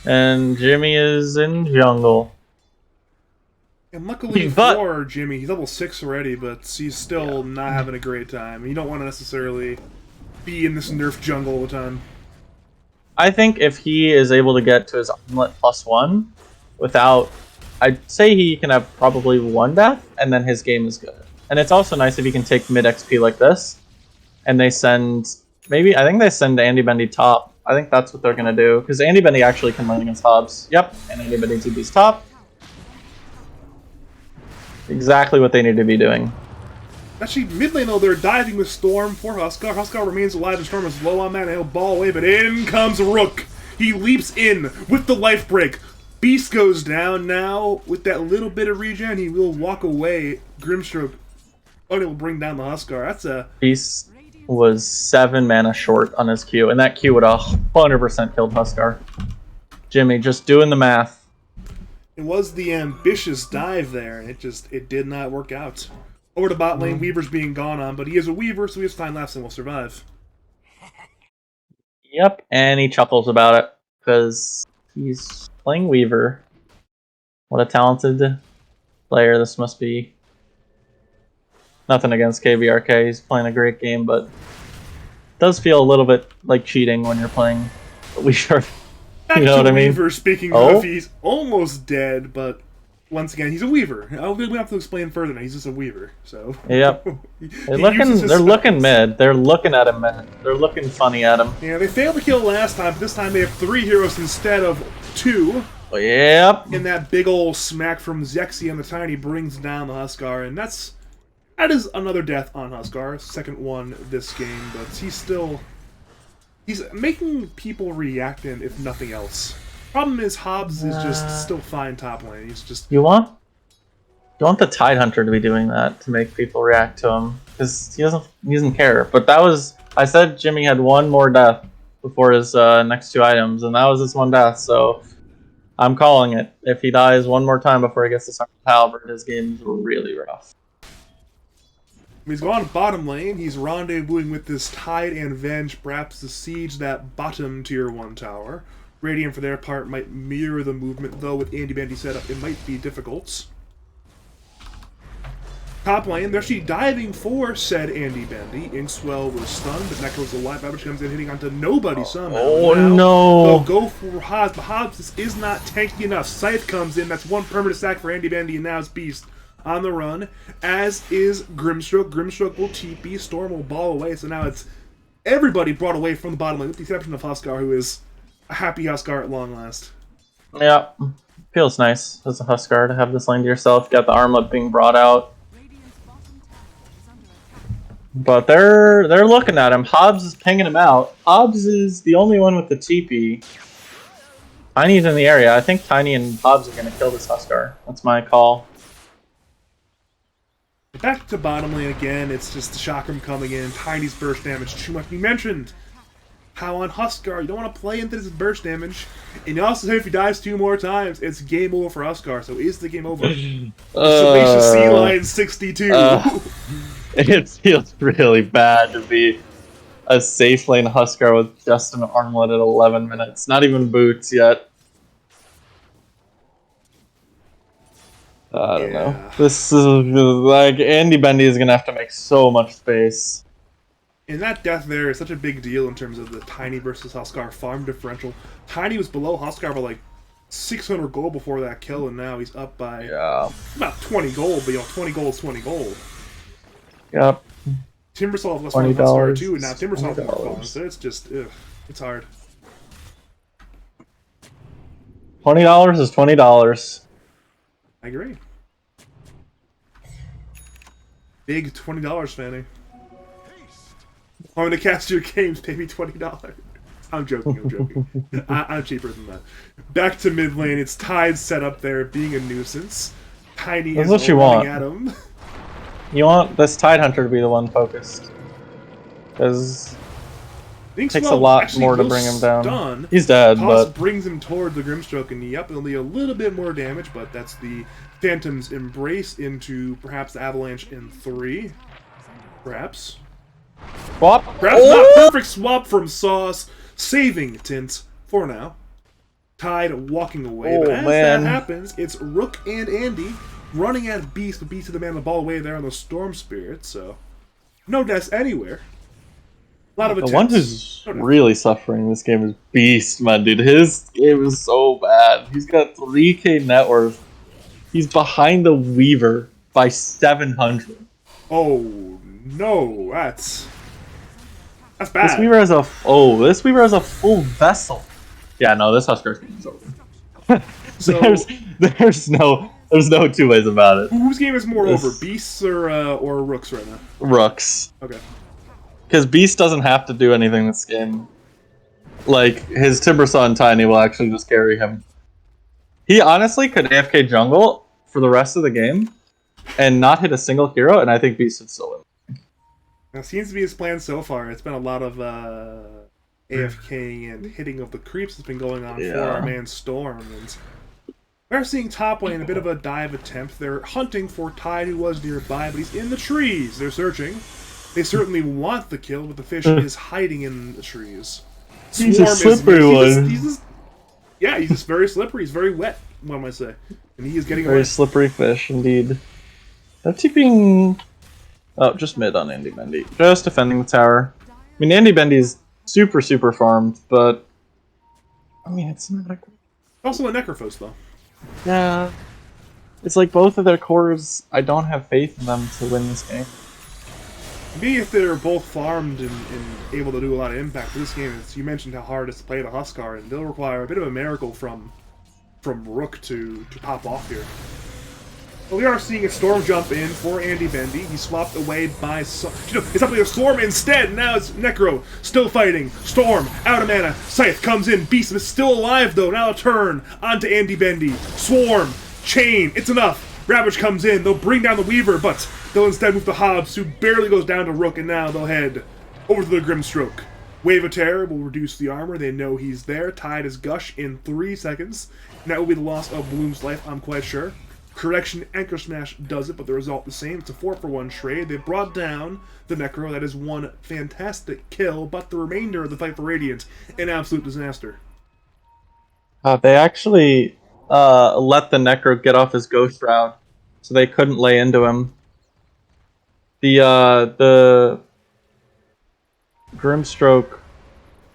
And Jimmy is in jungle. And luckily for Jimmy, he's level 6 already, but he's still not having a great time. You don't want to necessarily be in this nerf jungle all the time. I think if he is able to get to his armlet +1 without... I'd say he can have probably 1 death, and then his game is good. And it's also nice if he can take mid XP like this, and they send... Maybe, I think they send Andy Bendy top. I think that's what they're going to do, because Andy Bendy actually can lane against Hobbs. Yep, and Andy Bendy TP's top. Exactly what they need to be doing. Actually, mid lane though, they're diving with Storm for Huskar. Huskar remains alive, and Storm is low on mana, and he'll ball away, but in comes Rook. He leaps in with the life break. Beast goes down now. With that little bit of regen, he will walk away. Grimstroke unable to bring down the Huskar. That's a... Beast was 7 mana short on his Q, and that Q would 100% killed Huskar. Jimmy, just doing the math. It was the ambitious dive there, and it did not work out. Over to bot lane, Weaver's being gone on, but he is a Weaver, so he has time left and will survive. Yep, and he chuckles about it, because he's playing Weaver. What a talented player this must be. Nothing against KBRK, he's playing a great game, but it does feel a little bit like cheating when you're playing Weaver. Back You know to what I mean? Weaver, speaking of, he's almost dead, but once again, he's a Weaver. We don't have to explain further now, he's just a Weaver, so... Yep. They're looking mid. They're looking at him mid. They're looking funny at him. Yeah, they failed to kill last time, but this time they have 3 heroes instead of 2. Yep. And that big ol' smack from Zexy on the Tiny brings down the Huskar, and that is another death on Huskar. Second one this game, but he's making people reacting, if nothing else. Problem is, Hobbs is just still fine top lane. He's just... You want the Tidehunter to be doing that to make people react to him, because he doesn't care. But that was, I said Jimmy had 1 more death before his next 2 items, and that was his 1 death. So I'm calling it. If he dies 1 more time before he gets to Summer Halberd, his game's really rough. He's gone bottom lane. He's rendezvousing with this Tide and Venge, perhaps to siege that bottom tier 1 tower. Radiant, for their part, might mirror the movement, though with Andy Bandy setup, it might be difficult. Top lane, they're actually diving for said Andy Bandy. Inkswell was stunned, but Necro's alive. Babbage comes in, hitting onto nobody somehow. Oh now, no! They'll go for Hobbs, but Hobbs is not tanky enough. Scythe comes in, that's 1 permanent sack for Andy Bandy, and now it's Beast on the run, as is Grimstroke. Grimstroke will TP, Storm will ball away, so now it's everybody brought away from the bottom lane, with the exception of Huskar, who is a happy Huskar at long last. Yeah, feels nice as a Huskar to have this lane to yourself. Got the armlet being brought out. But they're looking at him. Hobbs is pinging him out. Hobbs is the only one with the TP. Tiny's in the area. I think Tiny and Hobbs are going to kill this Huskar. That's my call. Back to bottom lane again, it's just the Chakram coming in, Tiny's burst damage too much. We mentioned how on Huskar, you don't want to play into this burst damage, and you also say if he dies 2 more times, it's game over for Huskar, so is the game over? Salacious Sea Lion 62. It feels really bad to be a safe lane Huskar with just an armlet at 11 minutes. Not even boots yet. I don't know. This is like Andy Bendy is gonna have to make so much space. And that death there is such a big deal in terms of the Tiny versus Huskar farm differential. Tiny was below Huskar by like 600 gold before that kill, and now he's up by about 20 gold. But 20 gold is 20 gold. Yep. Timbersaw less than Huskar too, and now Timbersaw more fun. So it's just, it's hard. $20 is $20. I agree. Big $20, Fanny. I'm gonna cast your games, pay me $20. I'm joking. I'm cheaper than that. Back to mid lane, it's Tide set up there, being a nuisance. Tiny That's is what you running want. at him. You want this Tidehunter to be the one focused. Because it takes a lot more to bring him down. He's dead, Toss but brings him toward the Grimstroke, and yep, it'll be a little bit more damage, but that's the Phantom's Embrace into perhaps the Avalanche in 3. Perhaps. swap. Perhaps not perfect swap from Sauce, saving Tint for now. Tide walking away, but as that happens, it's Rook and Andy running at Beast, but Beast to the man the ball away there on the Storm Spirit, so no deaths anywhere. A lot of attempts. The one who's really suffering this game is Beast, man, dude. His game is so bad. He's got 3k net worth. He's behind the Weaver by 700. Oh no, that's bad. This Weaver has a full vessel. Yeah, no, this Huskar's game is over. So there's no 2 ways about it. Whose game is more over, Beasts or Rooks right now? Rooks. Okay. Because Beast doesn't have to do anything this game. Like, his Timbersaw and Tiny will actually just carry him. He honestly could AFK jungle for the rest of the game and not hit a single hero, and I think Beast would still win. That seems to be his plan so far. It's been a lot of AFK and hitting of the creeps that's been going on for our man Storm. And we're seeing top lane a bit of a dive attempt. They're hunting for Tide, who was nearby, but he's in the trees. They're searching. They certainly want the kill, but the fish is hiding in the trees. He's a slippery one. He's just very slippery. He's very wet, one might say. And he is getting very away. Slippery fish, indeed. They're keeping... Oh, just mid on Andy Bendy. Just defending the tower. I mean, Andy Bendy's super, super farmed, but... I mean, it's not a... Also a Necrophos, though. Yeah. It's like both of their cores, I don't have faith in them to win this game. Maybe if they're both farmed and able to do a lot of impact for this game, you mentioned how hard it is to play the Huskar, and they'll require a bit of a miracle from Rook to pop off here. Well, we are seeing a Storm jump in for Andy Bendy. He's swapped away by... it's up to a Storm instead. Now it's Necro, still fighting. Storm, out of mana. Scythe comes in. Beast is still alive, though. Now a turn onto Andy Bendy. Swarm, Chain, it's enough. Ravage comes in. They'll bring down the Weaver, but they'll instead move to Hobbs, who barely goes down to Rook, and now they'll head over to the Grimstroke. Wave of Terror will reduce the armor. They know he's there. Tide is Gush in 3 seconds. And that will be the loss of Bloom's life, I'm quite sure. Correction, Anchor Smash does it, but the result the same. It's a 4-for-1 trade. They brought down the Necro. That is one fantastic kill, but the remainder of the fight for Radiant, an absolute disaster. They actually let the Necro get off his Ghost Shroud, so they couldn't lay into him. The Grimstroke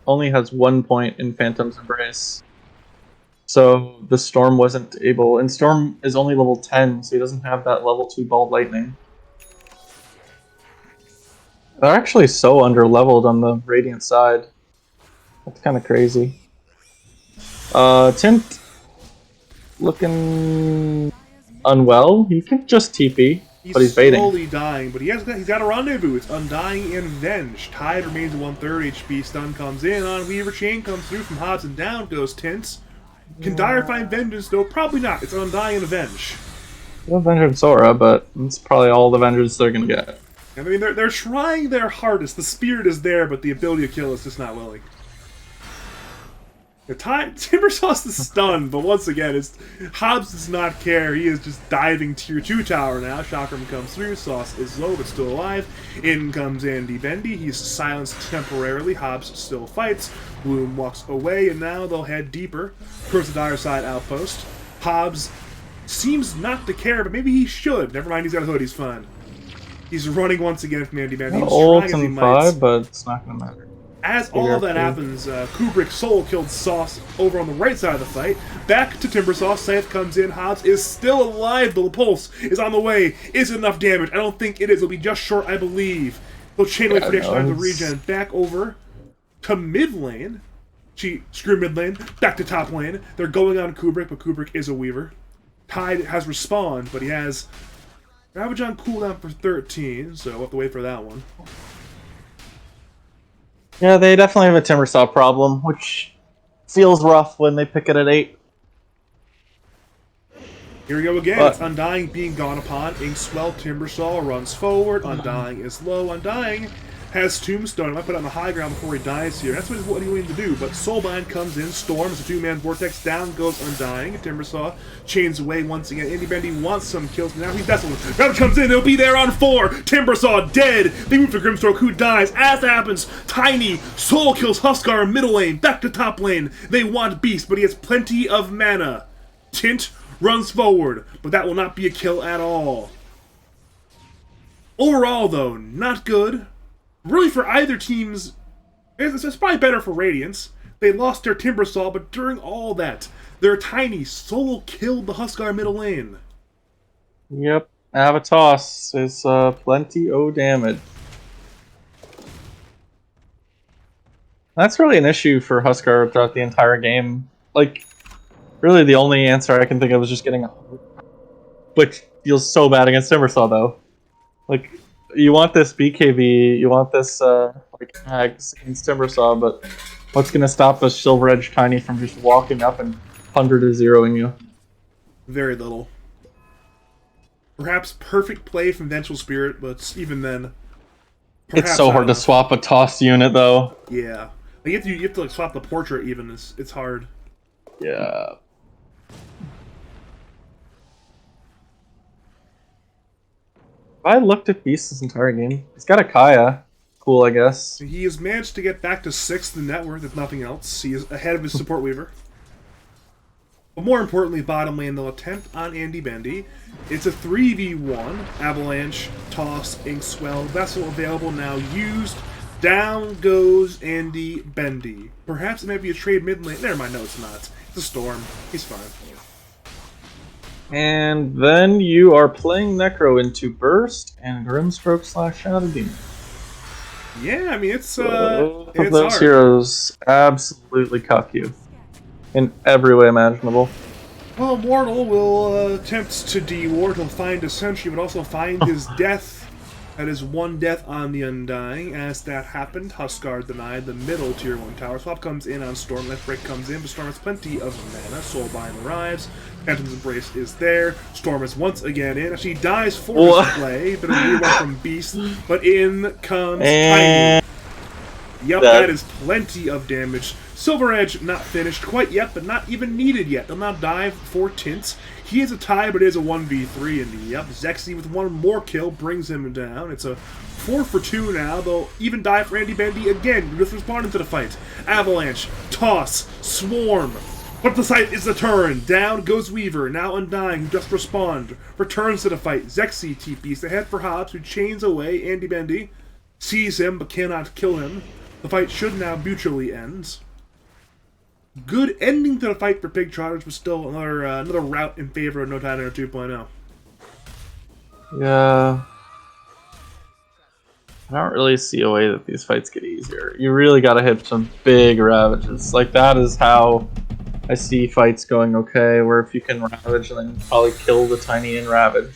only has 1 point in Phantom's Embrace. So the Storm wasn't able, and Storm is only level 10, so he doesn't have that level 2 Bald Lightning. They're actually so under-leveled on the Radiant side. That's kind of crazy. Tint looking unwell. He can just TP, but he's baiting. Slowly dying, but he's got a rendezvous. It's Undying and Venge. Tide remains at 130 HP. Stun comes in on Weaver. Chain comes through from Hobbs, and down goes Tint. Can Dire find Vengeance, though? Probably not. It's Undying and Avenge. Well, Vengeance Sora, but it's probably all the Vengeance they're going to get. I mean, they're trying their hardest. The spirit is there, but the ability to kill is just not willing. Timbersaw's the stun, but once again, Hobbs does not care. He is just diving tier 2 tower now. Chakram comes through. Sauce is low, but still alive. In comes Andy Bendy. He's silenced temporarily. Hobbs still fights. Bloom walks away, and now they'll head deeper towards the Dire Side outpost. Hobbs seems not to care, but maybe he should. Never mind, he's got a hood. He's fine. He's running once again from Andy Bendy. He's old trying as he and might. 5, but it's not going to matter. As all of that happens, Kubrick soul killed Sauce over on the right side of the fight. Back to Timbersaw. Scythe comes in. Hobbs is still alive, though. The pulse is on the way. Is it enough damage? I don't think it is. It'll be just short, I believe. They'll chain away prediction on the regen. Back over to mid lane. Screw mid lane. Back to top lane. They're going on Kubrick, but Kubrick is a Weaver. Tide has respawned, but he has Ravage on cooldown for 13, so we'll have to wait for that one. Yeah, they definitely have a Timbersaw problem, which feels rough when they pick it at 8. Here we go again. But it's Undying being gone upon. Inkswell, Timbersaw runs forward. Undying is low. Undying has Tombstone. I might put it on the high ground before he dies here. That's what he's willing to do. But Soulbind comes in. Storms a 2-man vortex. Down goes Undying. Timbersaw chains away once again. Andy Bendy wants some kills, but now he's desolate. Ravage comes in. They'll be there on 4. Timbersaw dead. They move to Grimstroke, who dies. As happens, Tiny soul kills Huskar in middle lane. Back to top lane. They want Beast, but he has plenty of mana. Tint runs forward, but that will not be a kill at all. Overall, though, not good. Really, for either team's... It's probably better for Radiance. They lost their Timbersaw, but during all that, their Tiny solo killed the Huskar middle lane. Yep, Avatos is plenty o damage. That's really an issue for Huskar throughout the entire game. Like, really the only answer I can think of is just getting a... Which feels so bad against Timbersaw, though. Like, you want this BKB, you want this, like, hags against Timbersaw, but what's gonna stop a Silver Edge Tiny from just walking up and 100-0ing you? Very little. Perhaps perfect play from Vengeful Spirit, but even then, It's so not hard to enough. swap a toss unit, though. Yeah. Like, you have to like swap the portrait even. It's hard. Yeah. I looked at Beast this entire game. He's got a Kaya. Cool, I guess. He has managed to get back to 6th in net worth, if nothing else. He is ahead of his support weaver. But more importantly, bottom lane, they'll attempt on Andy Bendy. It's a 3v1. Avalanche, Toss, Inkswell. Vessel available now. Used. Down goes Andy Bendy. Perhaps it might be a trade mid lane. Never mind, no, it's not. It's a Storm. He's fine. And then you are playing Necro into Burst and Grimstroke / Shadow Demon. Yeah, I mean, it's Both of it's those hard. heroes absolutely cuck you in every way imaginable. Well, Mortal will attempt to de-ward. He'll find a Sentry, but also find his death. That is one death on the Undying. As that happened, Huskar denied the middle tier 1 tower. Swap comes in on Storm. Left Break comes in, but Storm has plenty of mana. Soulbind arrives. Phantom's Embrace is there. Storm is once again in. She dies for What? his play. Bit of a weird one from Beast. But in comes And Tiny. Yep, that is plenty of damage. Silver Edge not finished quite yet, but not even needed yet. They'll now dive for Tints. He is a tie, but it is a 1v3, and yep, Zexy with one more kill brings him down. It's a 4 for 2 now. They'll even die for Andy Bendy again, just responding to the fight. Avalanche, Toss, Swarm. But the sight is the turn. Down goes Weaver, now Undying, who just respond. Returns to the fight. Zexy TPs ahead for Hobbs, who chains away Andy Bendy. Sees him, but cannot kill him. The fight should now mutually end. Good ending to the fight for Pig Trotters, but still another route in favor of No Tidehunter 2.0. yeah, I don't really see a way that these fights get easier. You really gotta hit some big ravages. Like, that is how I see fights going okay, where if you can ravage and then probably kill the Tiny in ravage.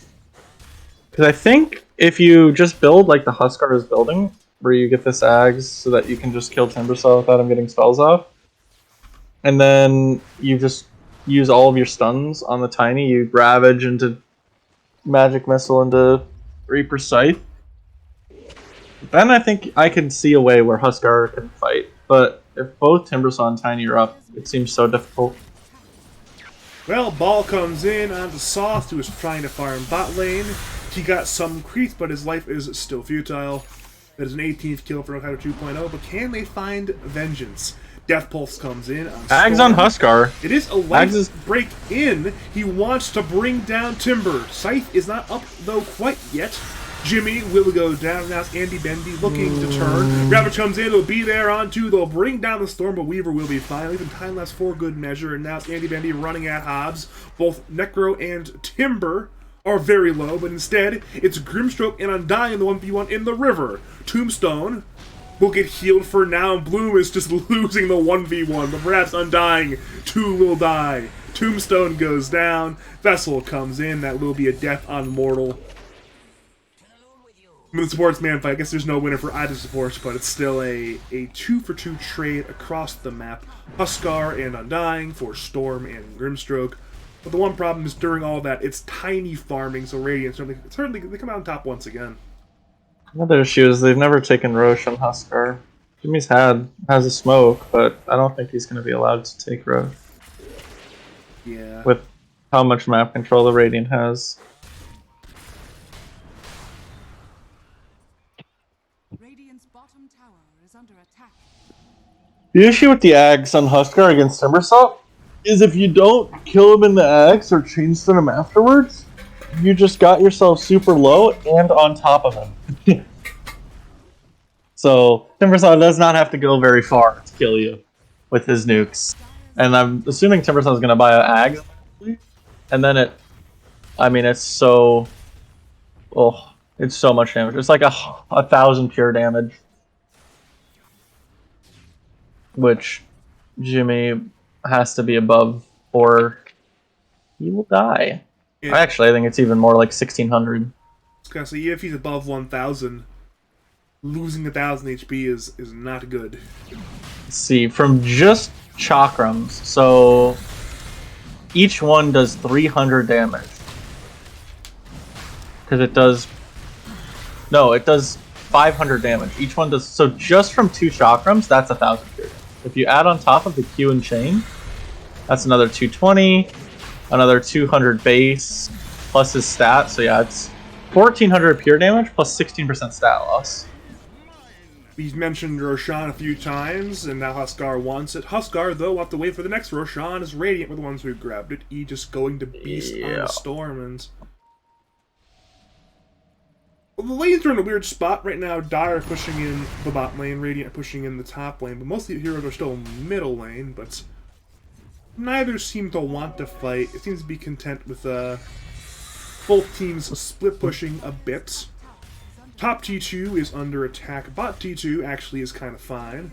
Because I think if you just build like the Huskar is building, where you get this Ags so that you can just kill Timbersaw without him getting spells off, and then you just use all of your stuns on the Tiny, you ravage into Magic Missile into Reaper Scythe, then I think I can see a way where Huskar can fight. But if both Timbersaw and Tiny are up, it seems so difficult. Well, Ball comes in onto Sauce, who is trying to farm bot lane. He got some creeps, but his life is still futile. That is an 18th kill for No Tidehunter 2.0, but can they find vengeance? Death Pulse comes in on Ags Storm. on Huskar. It is a life Ags is- break in. He wants to bring down Timber. Scythe is not up, though, quite yet. Jimmy will go down. Now it's Andy Bendy looking to turn. Ravage comes in. They'll be there on 2. They'll bring down the Storm, but Weaver will be fine. Even time lapse for good measure. And now it's Andy Bendy running at Hobbs. Both Necro and Timber are very low, but instead, it's Grimstroke and Undying, the 1v1 in the river. Tombstone will get healed for now, and Bloom is just losing the 1v1, but perhaps Undying, 2 will die. Tombstone goes down, Vessel comes in, that will be a death on Mortal. In the supports man fight, I guess there's no winner for either supports, but it's still a 2 for 2 trade across the map. Huskar and Undying for Storm and Grimstroke. But the one problem is during all that, it's Tiny farming, so Radiant certainly they come out on top once again. Another issue is they've never taken Roche on Huskar. Jimmy's has a smoke, but I don't think he's going to be allowed to take Roche Yeah. with how much map control the Radiant has. Radiant's bottom tower is under attack. The issue with the Ags on Huskar against Timbersaw is if you don't kill him in the Ags or chain stun him afterwards, you just got yourself super low and on top of him. So Timbersaw does not have to go very far to kill you with his nukes. And I'm assuming Timbersaw is going to buy an Ags, and then it's so much damage. It's like a 1,000 pure damage, which Jimmy has to be above or he will die. Yeah. Actually, I think it's even more like 1,600. So if he's above 1,000, losing 1,000 HP is not good. Let's see, from just chakrams, so each one does 300 damage. Because it does 500 damage. Each one does so just from 2 chakrams. That's 1,000 pure damage. If you add on top of the Q and chain, that's another 220, another 200 base plus his stat. So yeah, it's 1,400 pure damage plus 16% stat loss. He's mentioned Roshan a few times, and now Huskar wants it. Huskar, though, will have to wait for the next Roshan, as Radiant were the ones who grabbed it. E just going to Beast on the Storm, and... Well, the lanes are in a weird spot right now. Dire pushing in the bot lane, Radiant pushing in the top lane, but most of the heroes are still middle lane, but... Neither seem to want to fight. It seems to be content with, both teams split pushing a bit. Top T2 is under attack. Bot T2 actually is kind of fine.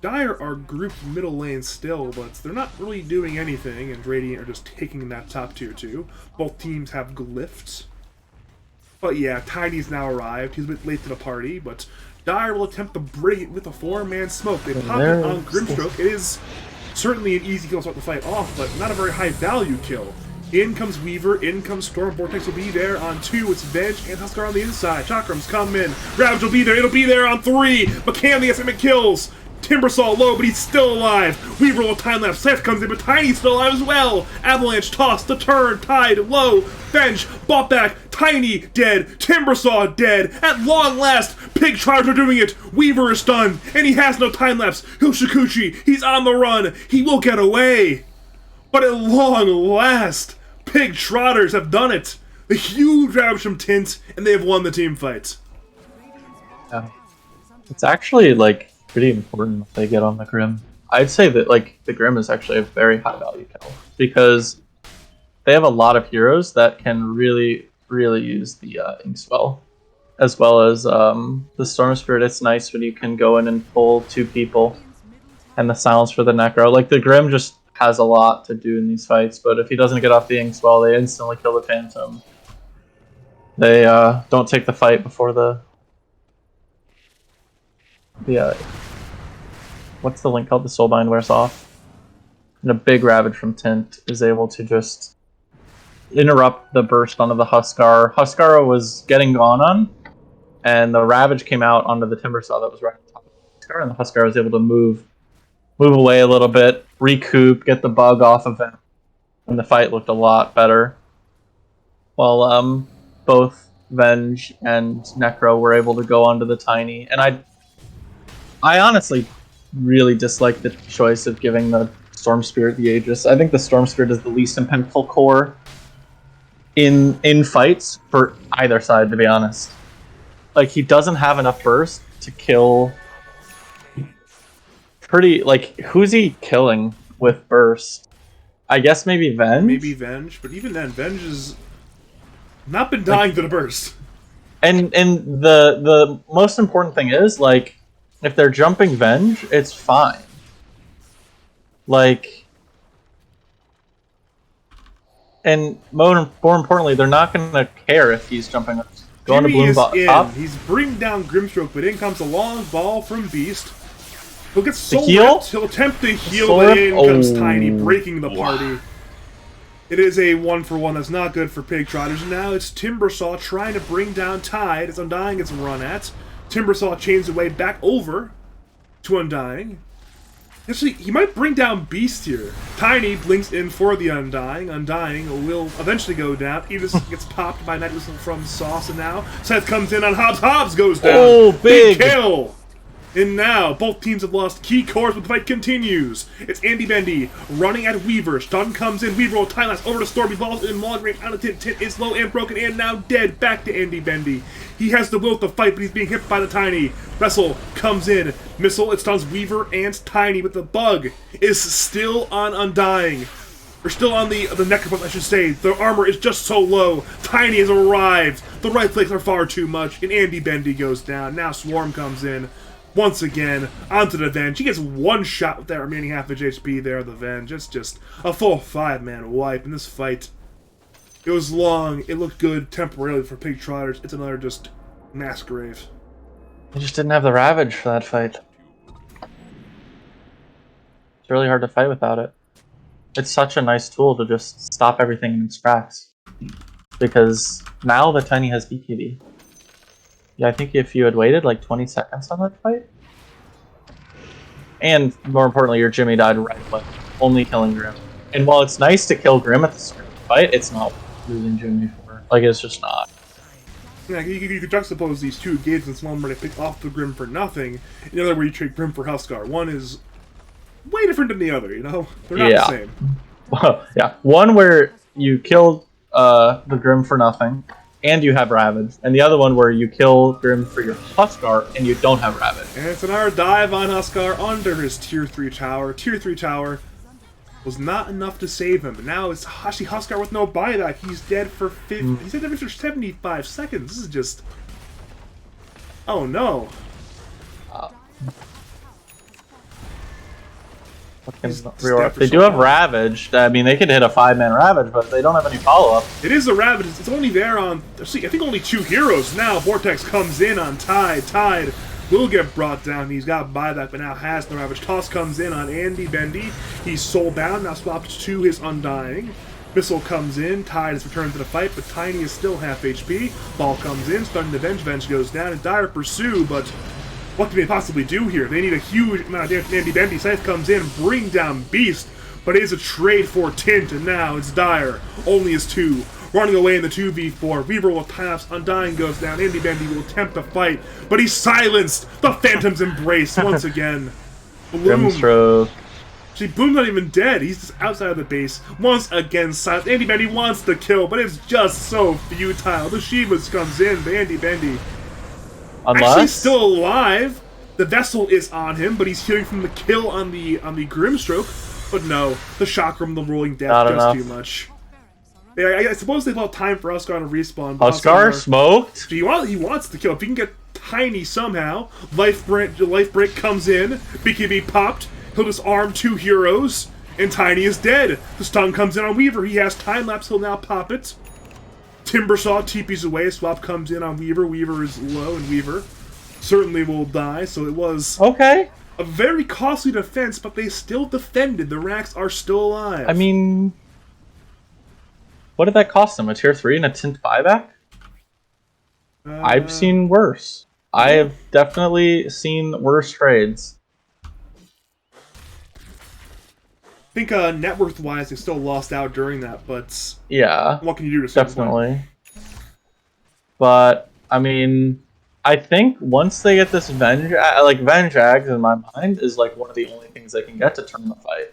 Dire are grouped middle lane still, but they're not really doing anything, and Radiant are just taking that top tier 2. Both teams have glyphs. But yeah, Tiny's now arrived. He's a bit late to the party, but Dire will attempt to break it with a 4-man smoke. They pop it on Grimstroke. It is certainly an easy kill to start the fight off, but not a very high value kill. In comes Weaver, in comes Storm, Vortex will be there on 2, it's Venge and Huskar on the inside. Chakrams come in, Ravage will be there, it'll be there on 3, but can the estimate kills? Timbersaw low, but he's still alive. Weaver will time lapse, Seth comes in, but Tiny's still alive as well. Avalanche, toss, the turn, Tide, low, Venge, bought back, Tiny, dead, Timbersaw, dead. At long last, Pig Trotters are doing it. Weaver is stunned, and he has no time lapse. Hoshikuchi, he's on the run, he will get away. But at long last, Pig Trotters have done it! The huge ravage from Tint, and they have won the team fight. Yeah. It's actually, like, pretty important if they get on the Grim. I'd say that, like, the Grim is actually a very high value kill, because they have a lot of heroes that can really, really use the Inkswell. As well as the Storm Spirit. It's nice when you can go in and pull 2 people, and the Silence for the Necro. Like, the Grim just has a lot to do in these fights, but if he doesn't get off the Inkswell, they instantly kill the Phantom. They don't take the fight before the what's the link called? The Soulbind wears off. And a big Ravage from Tint is able to just interrupt the burst onto the Huskar. Huskar was getting gone on, and the Ravage came out onto the Timbersaw that was right on top of the Huskar, and the Huskar was able to move away a little bit, recoup, get the bug off of him, and the fight looked a lot better. While both Venge and Necro were able to go onto the Tiny, and I honestly really dislike the choice of giving the Storm Spirit the Aegis. I think the Storm Spirit is the least impactful core in fights for either side, to be honest. Like, he doesn't have enough burst to kill. Pretty, like, who's he killing with burst? I guess maybe Venge? Maybe Venge, but even then, Venge has not been dying to the burst. And the most important thing is, like, if they're jumping Venge, it's fine. Like, and more importantly, they're not going to care if he's jumping. Going to Bloom top. He's bringing down Grimstroke, but in comes a long ball from Beast. He'll get soul ripped. He'll attempt to heal, but in comes Tiny, breaking the party. It is a 1-for-1 that's not good for Pig Trotters. Now it's Timbersaw trying to bring down Tide as Undying gets run at. Timbersaw chains the way back over to Undying. Actually, he might bring down Beast here. Tiny blinks in for the Undying. Undying will eventually go down. He just gets popped by Night Whistle from Sauce, and now Seth comes in on Hobbs. Hobbs goes down. Oh, big kill! And now, both teams have lost key cores, but the fight continues. It's Andy Bendy running at Weaver. Stun comes in. Weaver will time lapse over to Storm. He falls in long range out of Tint. Tint is low and broken and now dead. Back to Andy Bendy. He has the will to fight, but he's being hit by the Tiny. Wrestle comes in. Missile, it stuns Weaver and Tiny, but the bug is still on Undying. Or still on the Necropus, I should say. The armor is just so low. Tiny has arrived. The right clicks are far too much, and Andy Bendy goes down. Now Swarm comes in. Once again, onto the Venge. He gets one shot with that remaining half HP there, the Venge. It's just a full 5-man wipe in this fight. It was long. It looked good temporarily for Pig Trotters. It's another just mass grave. They just didn't have the Ravage for that fight. It's really hard to fight without it. It's such a nice tool to just stop everything in its tracks. Because now the Tiny has BKB. Yeah, I think if you had waited like 20 seconds on that fight, and more importantly, your Jimmy died right away, only killing Grim. And while it's nice to kill Grim at the start of the fight, it's not losing Jimmy for. Like, it's just not. Yeah, you could juxtapose these two engagements, one where they pick off the Grim for nothing, and the other where you trade Grim for Huskar. One is way different than the other, you know? They're not the same. Well, yeah, one where you killed the Grim for nothing, and you have Ravage, and the other one where you kill Grim for your Huskar, and you don't have Ravage. And it's another dive on Huskar under his Tier 3 tower. Tier 3 tower was not enough to save him. And now it's Huskar with no buyback. He's dead for 50. He's dead for 75 seconds. This is just... Oh no. They do have Ravage. I mean, they could hit a 5-man Ravage, but they don't have any follow-up. It is a Ravage. It's only there on... See, I think only 2 heroes now. Vortex comes in on Tide. Tide will get brought down. He's got buyback, but now has the Ravage. Toss comes in on Andy Bendy. He's soul-bound, now swapped to his Undying. Missile comes in. Tide is returned to the fight, but Tiny is still half HP. Ball comes in, starting the Venge. Venge goes down, and Dire pursue, but... what can they possibly do here? They need a huge amount of damage from Andy Bendy. Scythe comes in, bring down Beast, but it is a trade for Tint, and now it's Dire. Only is 2. Running away in the 2v4. Weaver will tie-ups, Undying goes down. Andy Bendy will attempt to fight, but he's silenced! The Phantom's Embrace once again. Bloom. See, Bloom's not even dead. He's just outside of the base. Once again, silenced. Andy Bendy wants to kill, but it's just so futile. The Shivas comes in, but Andy Bendy... actually still alive. The vessel is on him, but he's healing from the kill on the Grimstroke. But no, the shock from the rolling death just too much. Yeah, I suppose they've all time for Huskar to respawn. Huskar smoked. He wants to kill. If he can get Tiny somehow, Life Break comes in. BKB popped. He'll disarm 2 heroes, and Tiny is dead. The stun comes in on Weaver. He has time lapse. He'll now pop it. Timbersaw TP's away, swap comes in on Weaver. Weaver is low, and Weaver certainly will die, so it was a very costly defense, but they still defended. The Racks are still alive. I mean, what did that cost them? A tier 3 and a Tint buyback? I've seen worse. I have definitely seen worse trades. I think net worth-wise, they still lost out during that, but yeah, what can you do to definitely? But I mean, I think once they get this Venge Ags in my mind is like one of the only things they can get to turn the fight,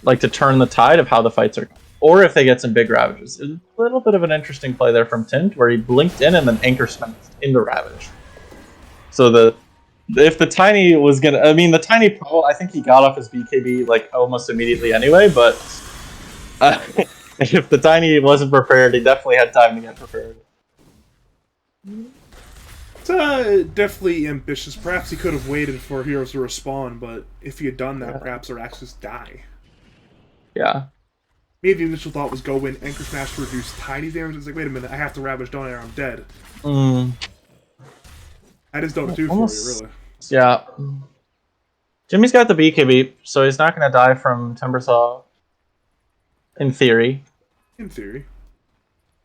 like to turn the tide of how the fights are going. Or if they get some big Ravages. A little bit of an interesting play there from Tint, where he blinked in and then Anchor smashed into Ravage. So if the Tiny was gonna, I mean, the Tiny Pro, I think he got off his BKB like almost immediately anyway, but if the Tiny wasn't prepared, he definitely had time to get prepared. It's definitely ambitious. Perhaps he could have waited for heroes to respawn, but if he had done that, perhaps their Racks just die. Yeah. Maybe the initial thought was go win Anchor Smash to reduce Tiny damage. It's like, wait a minute, I have to Ravage, don't I, or I'm dead. That is Dota 2 for you, really. Yeah. Jimmy's got the BKB, so he's not going to die from Timbersaw. In theory. In theory.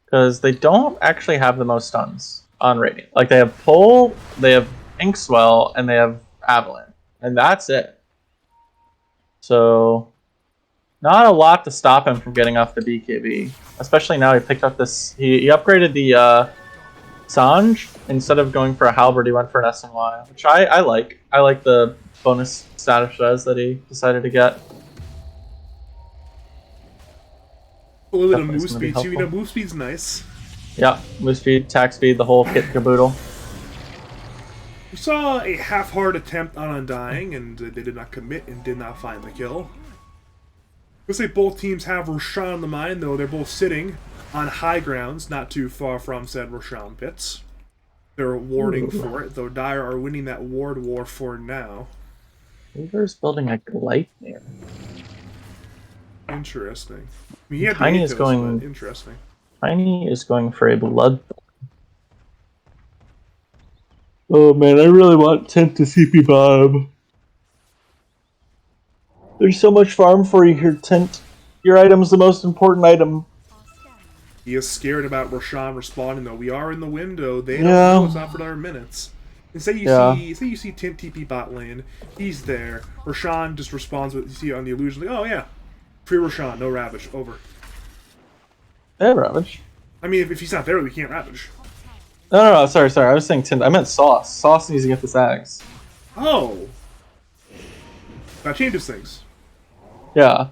Because they don't actually have the most stuns on Radiant. Like, they have Pull, they have Inkswell, and they have Avalanche. And that's it. So, not a lot to stop him from getting off the BKB. Especially now he picked up this... He upgraded the Sange. Instead of going for a Halberd, he went for an SNY, which I like. I like the bonus status res that he decided to get. A little bit of move speed too. You know, move speed's nice. Yeah, move speed, attack speed, the whole kit caboodle. We saw a half-heart attempt on Undying, and they did not commit and did not find the kill. Looks like both teams have Roshan on the mind, though they're both sitting on high grounds, not too far from said Roshan pits. They're warding for it, though Dire are winning that ward war for now. Weaver's building a Gleipnir. Interesting. I mean, he had Tiny the is Athos, going. but interesting. Tiny is going for a blood. Oh man, I really want Tint to CP Bob. There's so much farm for you here, Tint. Your item's the most important item. He is scared about Roshan responding, though. We are in the window. They don't Yeah. know it's not for another minutes. And say you see Tint TP bot lane. He's there. Roshan just responds with you see on the illusion, like, oh yeah, free Roshan, no Ravage, over. Hey, Ravage. I mean, if he's not there, we can't Ravage. No, sorry. I was saying Tind. I meant Sauce. Sauce needs to get this Axe. Oh, that changes things. Yeah.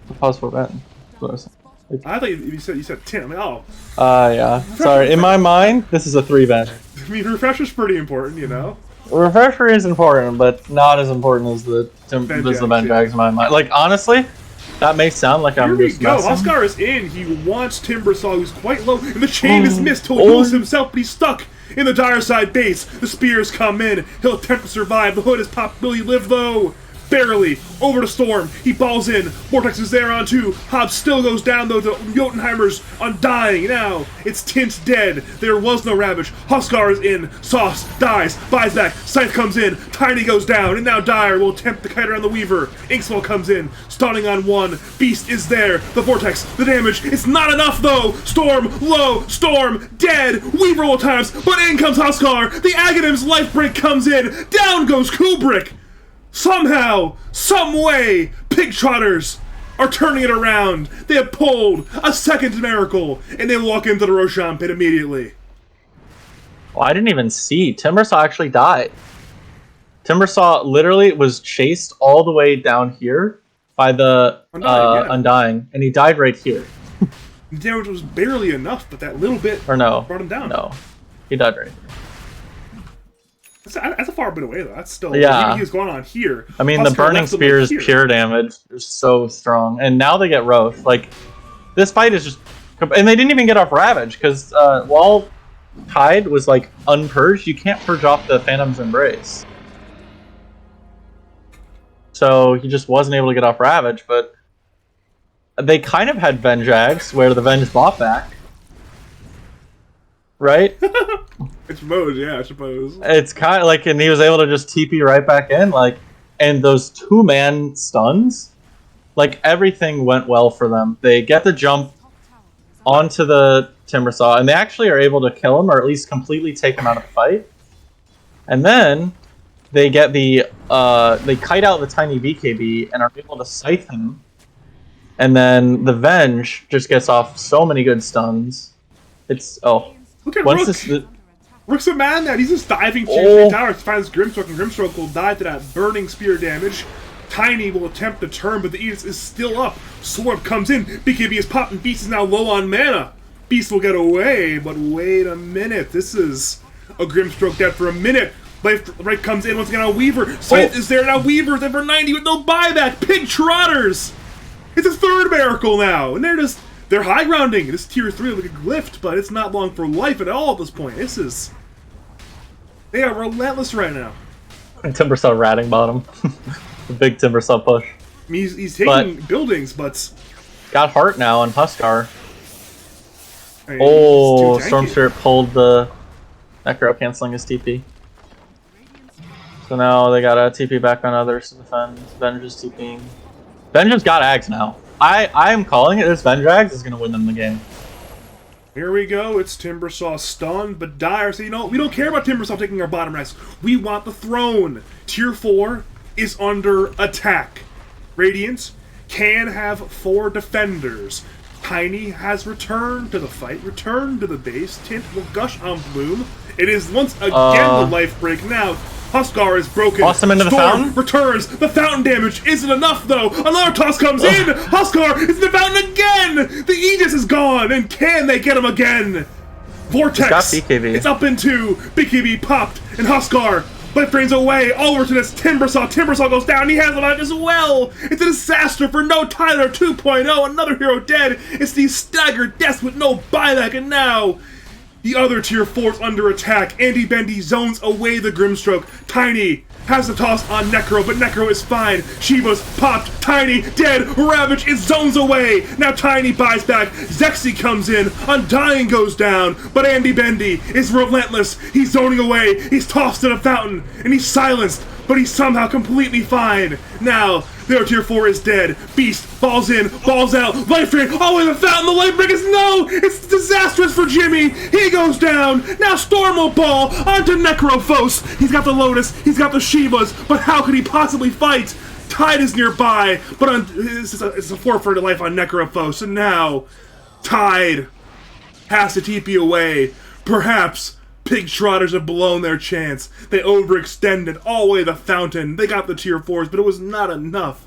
The pause for Ben. That's what I was saying. I thought you said Tint. I'm like, oh, Yeah. Sorry. In my mind, this is a 3-bench. I mean, refresher's pretty important, you know. Refresher is important, but not as important as the Benjags in my mind. Like, honestly, that may sound like Here I'm we just go. messing. Huskar is in. He wants Timbersaw, who's quite low, and the chain is missed. He'll use himself, but he's stuck in the dire side base. The spears come in. He'll attempt to survive. The hood is popped. Will he live, though? Barely. Over to Storm. He balls in. Vortex is there on two. Hobbs still goes down, though, to Jotunheimer's undying. Now, it's Tint dead. There was no Ravage. Huskar is in. Sauce dies. Buys back. Scythe comes in. Tiny goes down. And now Dire will attempt the kite around the Weaver. Inkswell comes in. Stunning on one. Beast is there. The Vortex. The damage. It's not enough, though. Storm low. Storm dead. Weaver will times. But in comes Huskar. The Aghanim's life break comes in. Down goes Kubrick. Somehow, some way, Pig Trotters are turning it around. They have pulled a second miracle, and they walk into the Roshan pit immediately. Well, I didn't even see. Timbersaw actually died. Timbersaw literally was chased all the way down here by the Undying, and he died right here. The damage was barely enough, but that little bit Or no. brought him down. No. He died right here. That's a far bit away, though. That's still... Yeah. Even he was going on here. I mean, the Huskar Burning left him Spear's here. pure damage is so strong. And now they get Roth. Like, this fight is just... And they didn't even get off Ravage, because while Tide was, like, unpurged, you can't purge off the Phantom's Embrace. So he just wasn't able to get off Ravage, but... They kind of had Venjags, where the Venge bought back. Right? It's mode, yeah, I suppose. It's kind of like, and he was able to just TP right back in, like, and those 2-man stuns, like, everything went well for them. They get the jump onto the Timbersaw, and they actually are able to kill him, or at least completely take him out of the fight. And then they get the, they kite out the tiny BKB and are able to scythe him. And then the Venge just gets off so many good stuns. It's, Look at once Rook. Rook's a man that he's just diving Oh. tower to find his Grimstroke, and Grimstroke will die to that burning spear damage. Tiny will attempt to turn, but the Aegis is still up. Sword comes in. BKB is popped, and Beast is now low on mana. Beast will get away, but wait a minute. This is a Grimstroke dead for a minute. Life right comes in once again on Weaver. Scythe is there now. Weaver's in for 90 with no buyback. Pig Trotters. It's a third miracle now, and they're high grounding. This tier 3 like a glyph, but it's not long for life at all at this point. They are relentless right now. Timbersaw ratting bottom. The big Timbersaw push. I mean, he's taking buildings, but Got Heart now on Huskar. I mean, Oh, he's too Storm tanky. Spirit pulled the Necro, canceling his TP. So now they got a TP back on others to defend. Venge is TPing. Venge's got Ags now. I am calling it. This Venjags is going to win them the game. Here we go. It's Timbersaw stunned, but Dire say, you know, we don't care about Timbersaw taking our bottom rest. We want the throne. Tier 4 is under attack. Radiant can have 4 defenders. Tiny has returned to the fight, returned to the base. Tint will gush on Bloom. It is once again the life break now. Huskar is broken. Toss him into the Storm fountain? returns. The fountain damage isn't enough, though. Another toss comes in. Huskar is in the fountain again. The Aegis is gone. And can they get him again? Vortex. Got BKB. It's up in 2. BKB popped. And Huskar life drains away. Over to this Timbersaw. Timbersaw goes down. He has him out as well. It's a disaster for no Tyler 2.0. Another hero dead. It's these staggered deaths with no buyback. And now the other tier 4's under attack. Andy Bendy zones away the Grimstroke. Tiny has the toss on Necro, but Necro is fine. Shiva's popped. Tiny dead. Ravage is zones away. Now Tiny buys back. Zexy comes in. Undying goes down. But Andy Bendy is relentless. He's zoning away. He's tossed in a fountain. And he's silenced but he's somehow completely fine. Now, their tier 4 is dead. Beast falls in, falls out, Life Ray, oh, and the fountain, the life break is no! It's disastrous for Jimmy! He goes down! Now Storm will ball onto Necrophos! He's got the Lotus, he's got the Shivas, but how could he possibly fight? Tide is nearby, but it's a forfeit of life on Necrophos, and now Tide has to TP away. Perhaps Pig Trotters have blown their chance. They overextended all the way to the fountain. They got the tier 4s, but it was not enough.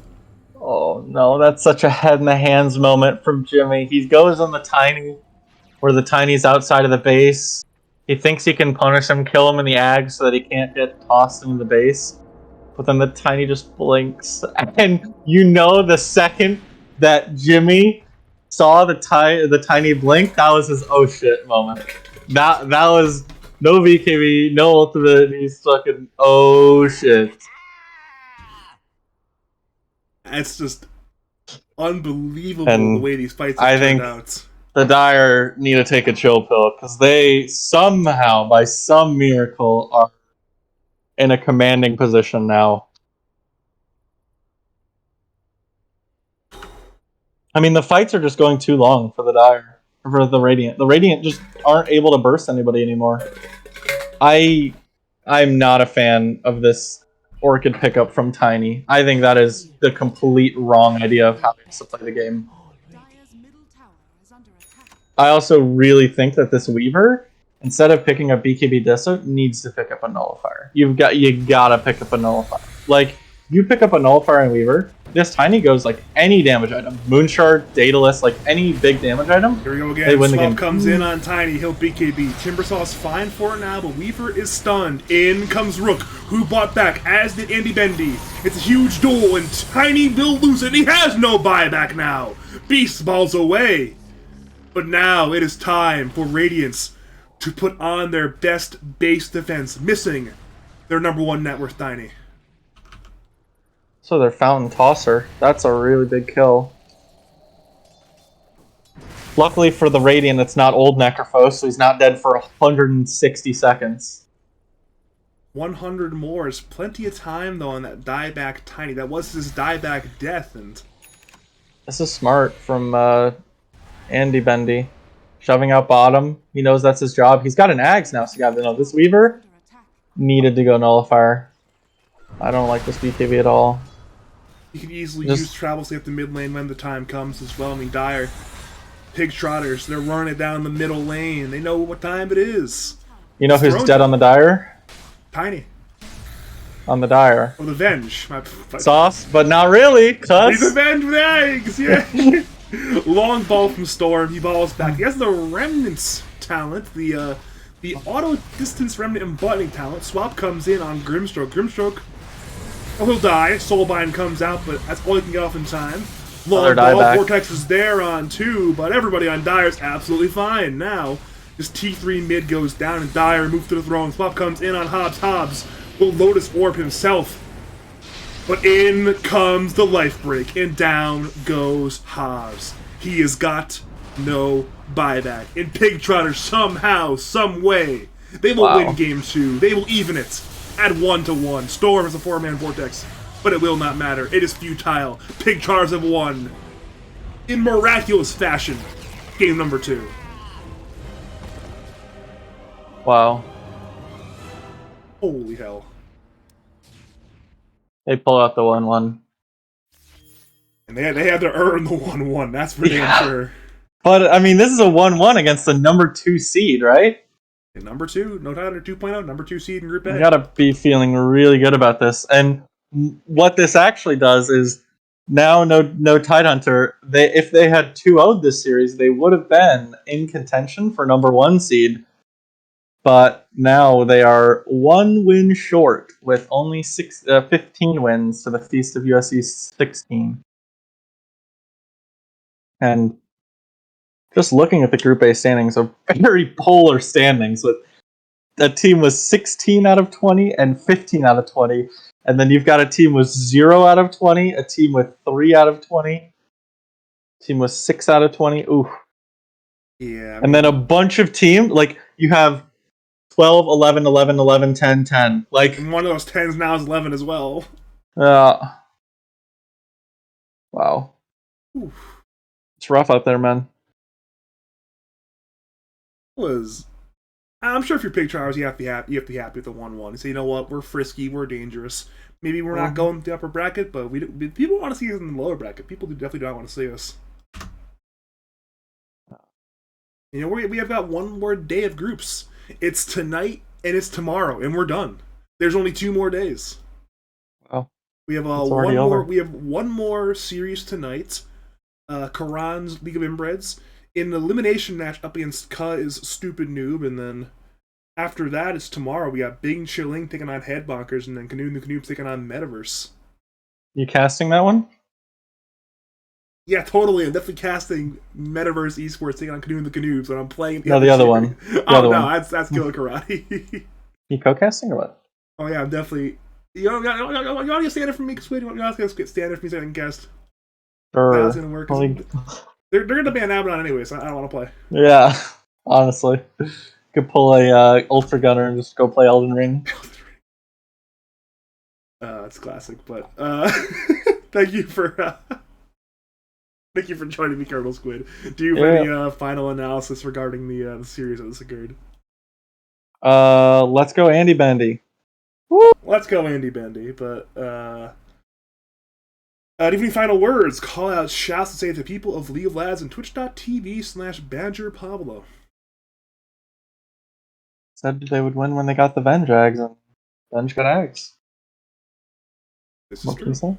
Oh no, that's such a head in the hands moment from Jimmy. He goes on the Tiny, where the Tiny's outside of the base. He thinks he can punish him, kill him in the ag so that he can't get tossed into the base. But then the Tiny just blinks. And you know the second that Jimmy saw the Tiny blink, that was his oh shit moment. That was no VKB, no ultimate, he's fucking oh shit. It's just unbelievable And the way these fights have turned out. The Dire need to take a chill pill, because they somehow, by some miracle, are in a commanding position now. I mean, the fights are just going too long for the Dire, for the Radiant. The Radiant just aren't able to burst anybody anymore. I'm not a fan of this Orchid pickup from Tiny. I think that is the complete wrong idea of how he wants to play the game. Dire's middle tower is under attack. I also really think that this Weaver, instead of picking up BKB Deso, needs to pick up a Nullifier. You gotta pick up a Nullifier. Like, you pick up a Nullifier and Weaver, this Tiny goes like any damage item. Moonshard, Daedalus, like any big damage item. Here we go again. They win the Swamp game. comes in on Tiny. He'll BKB. Timbersaw's fine for it now, but Weaver is stunned. In comes Rook, who bought back, as did Andy Bendy. It's a huge duel, and Tiny will lose it. He has no buyback now. Beast balls away. But now it is time for Radiance to put on their best base defense, missing their number 1 net worth Tiny. So their Fountain Tosser. That's a really big kill. Luckily for the Radiant, it's not old Necrophos, so he's not dead for 160 seconds. 100 more is plenty of time, though, on that dieback Tiny. That was his dieback death, and This is smart from Andy Bendy. Shoving out bottom. He knows that's his job. He's got an Axe now, so you gotta know this Weaver Under attack. needed to go Nullifier. I don't like this BKB at all. he could easily Just- use Travel Safe the mid lane when the time comes as well. I mean, Dire, Pig Trotters, they're running it down the middle lane. They know what time it is. You know who's Thrown dead on the Dire? Tiny. On the Dire. Or the Venge. Sauce, but not really, He's cuz. a Venge with eggs! Yeah! Long ball from Storm. He balls back. He has the Remnants talent, the auto distance remnant and buttoning talent. Swap comes in on Grimstroke. Grimstroke, oh, he'll die. Soulbind comes out, but that's all he can get off in time. Long Another ball. dieback. Vortex is there on 2, but everybody on Dire is absolutely fine. Now, this T3 mid goes down, and Dire moves to the throne. Swap comes in on Hobbs. Hobbs will Lotus Orb himself. But in comes the life break, and down goes Hobbs. He has got no buyback. And Pig Trotter somehow, some way, they will Wow. win game 2. They will even it at 1-1. Storm is a 4-man vortex, but it will not matter. It is futile. Pig Trotters have won in miraculous fashion. Game number 2. Wow. Holy hell. They pull out the 1-1. And they had to earn the 1-1. That's for damn sure. But, I mean, this is a 1-1 against the number 2 seed, right? And number 2, No Tidehunter 2.0, number 2 seed in Group A. You gotta be feeling really good about this. And what this actually does is, now no Tidehunter, if they had 2-0'd this series, they would have been in contention for number 1 seed. But now they are 1 win short, with only 15 wins to the Feast of USC's 16. And just looking at the Group A standings, are very polar standings, with a team with 16 out of 20 and 15 out of 20. And then you've got a team with 0 out of 20, a team with 3 out of 20, a team with 6 out of 20. Ooh. Yeah. And then a bunch of teams, like, you have 12, 11, 11, 11, 10, 10. Like, And one of those 10s now is 11 as well. Wow. Oof. It's rough out there, man. I'm sure if you're Pig Trotters, you have to be happy. You have to be happy with the 1-1. You say, you know what, we're frisky, we're dangerous. Maybe we're not going to the upper bracket, but people want to see us in the lower bracket. People definitely don't want to see us. You know, we have got one more day of groups. It's tonight and it's tomorrow, and we're done. There's only 2 more days. Wow. We have one more. We have one more series tonight. Karan's League of Inbreds. In the elimination match up against Ka is Stupid Noob, and then after that it's tomorrow. We got Big Chilling taking on Headbonkers, and then Canoe the Canoobs taking on Metaverse. You casting that one? Yeah, totally. I'm definitely casting Metaverse Esports taking on Canoe the Canoobs when I'm playing. No, the other one. That's Killer Karate. You co-casting or what? Oh yeah, I'm definitely. You want to get standard for me, Squid? You want to get standard for me so I can cast? Sure. That's gonna work. They're gonna ban Abaddon anyway, so I don't want to play. Yeah, honestly. You could pull a Ultra Gunner and just go play Elden Ring. It's classic, but thank you for joining me, ColonelSquid. Do you have any final analysis regarding the series that has occurred? Let's go Andy Bendy. Woo! Let's go Andy Bendy, but do you have any final words? Call out, shouts to say to the people of League of Lads and twitch.tv/Badger Pablo. Said they would win when they got the Venge Eggs, and Venge got eggs. This is true.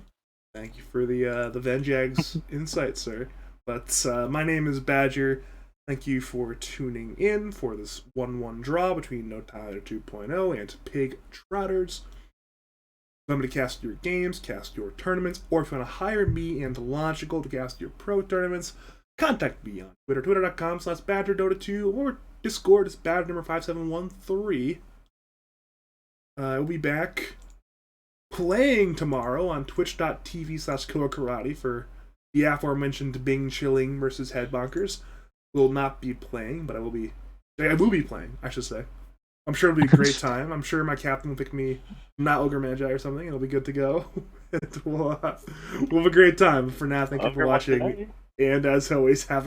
Thank you for the Venge Eggs insight, sir. But my name is Badger. Thank you for tuning in for this 1-1 draw between No Tyler 2.0 and Pig Trotters. Remember to cast your games, cast your tournaments, or if you want to hire me and Logical to cast your pro tournaments, contact me on Twitter, twitter.com/BadgerDota2, or Discord is Badger number 5713. I'll be back playing tomorrow on twitch.tv/KillerKarate for the aforementioned Bing Chilling versus Headbonkers. Will not be playing, but I will be playing, I should say. I'm sure it'll be a great time. I'm sure my captain will pick me, not Ogre Magi or something, and it'll be good to go. We'll have a great time. For now, thank you for watching, and as always, have a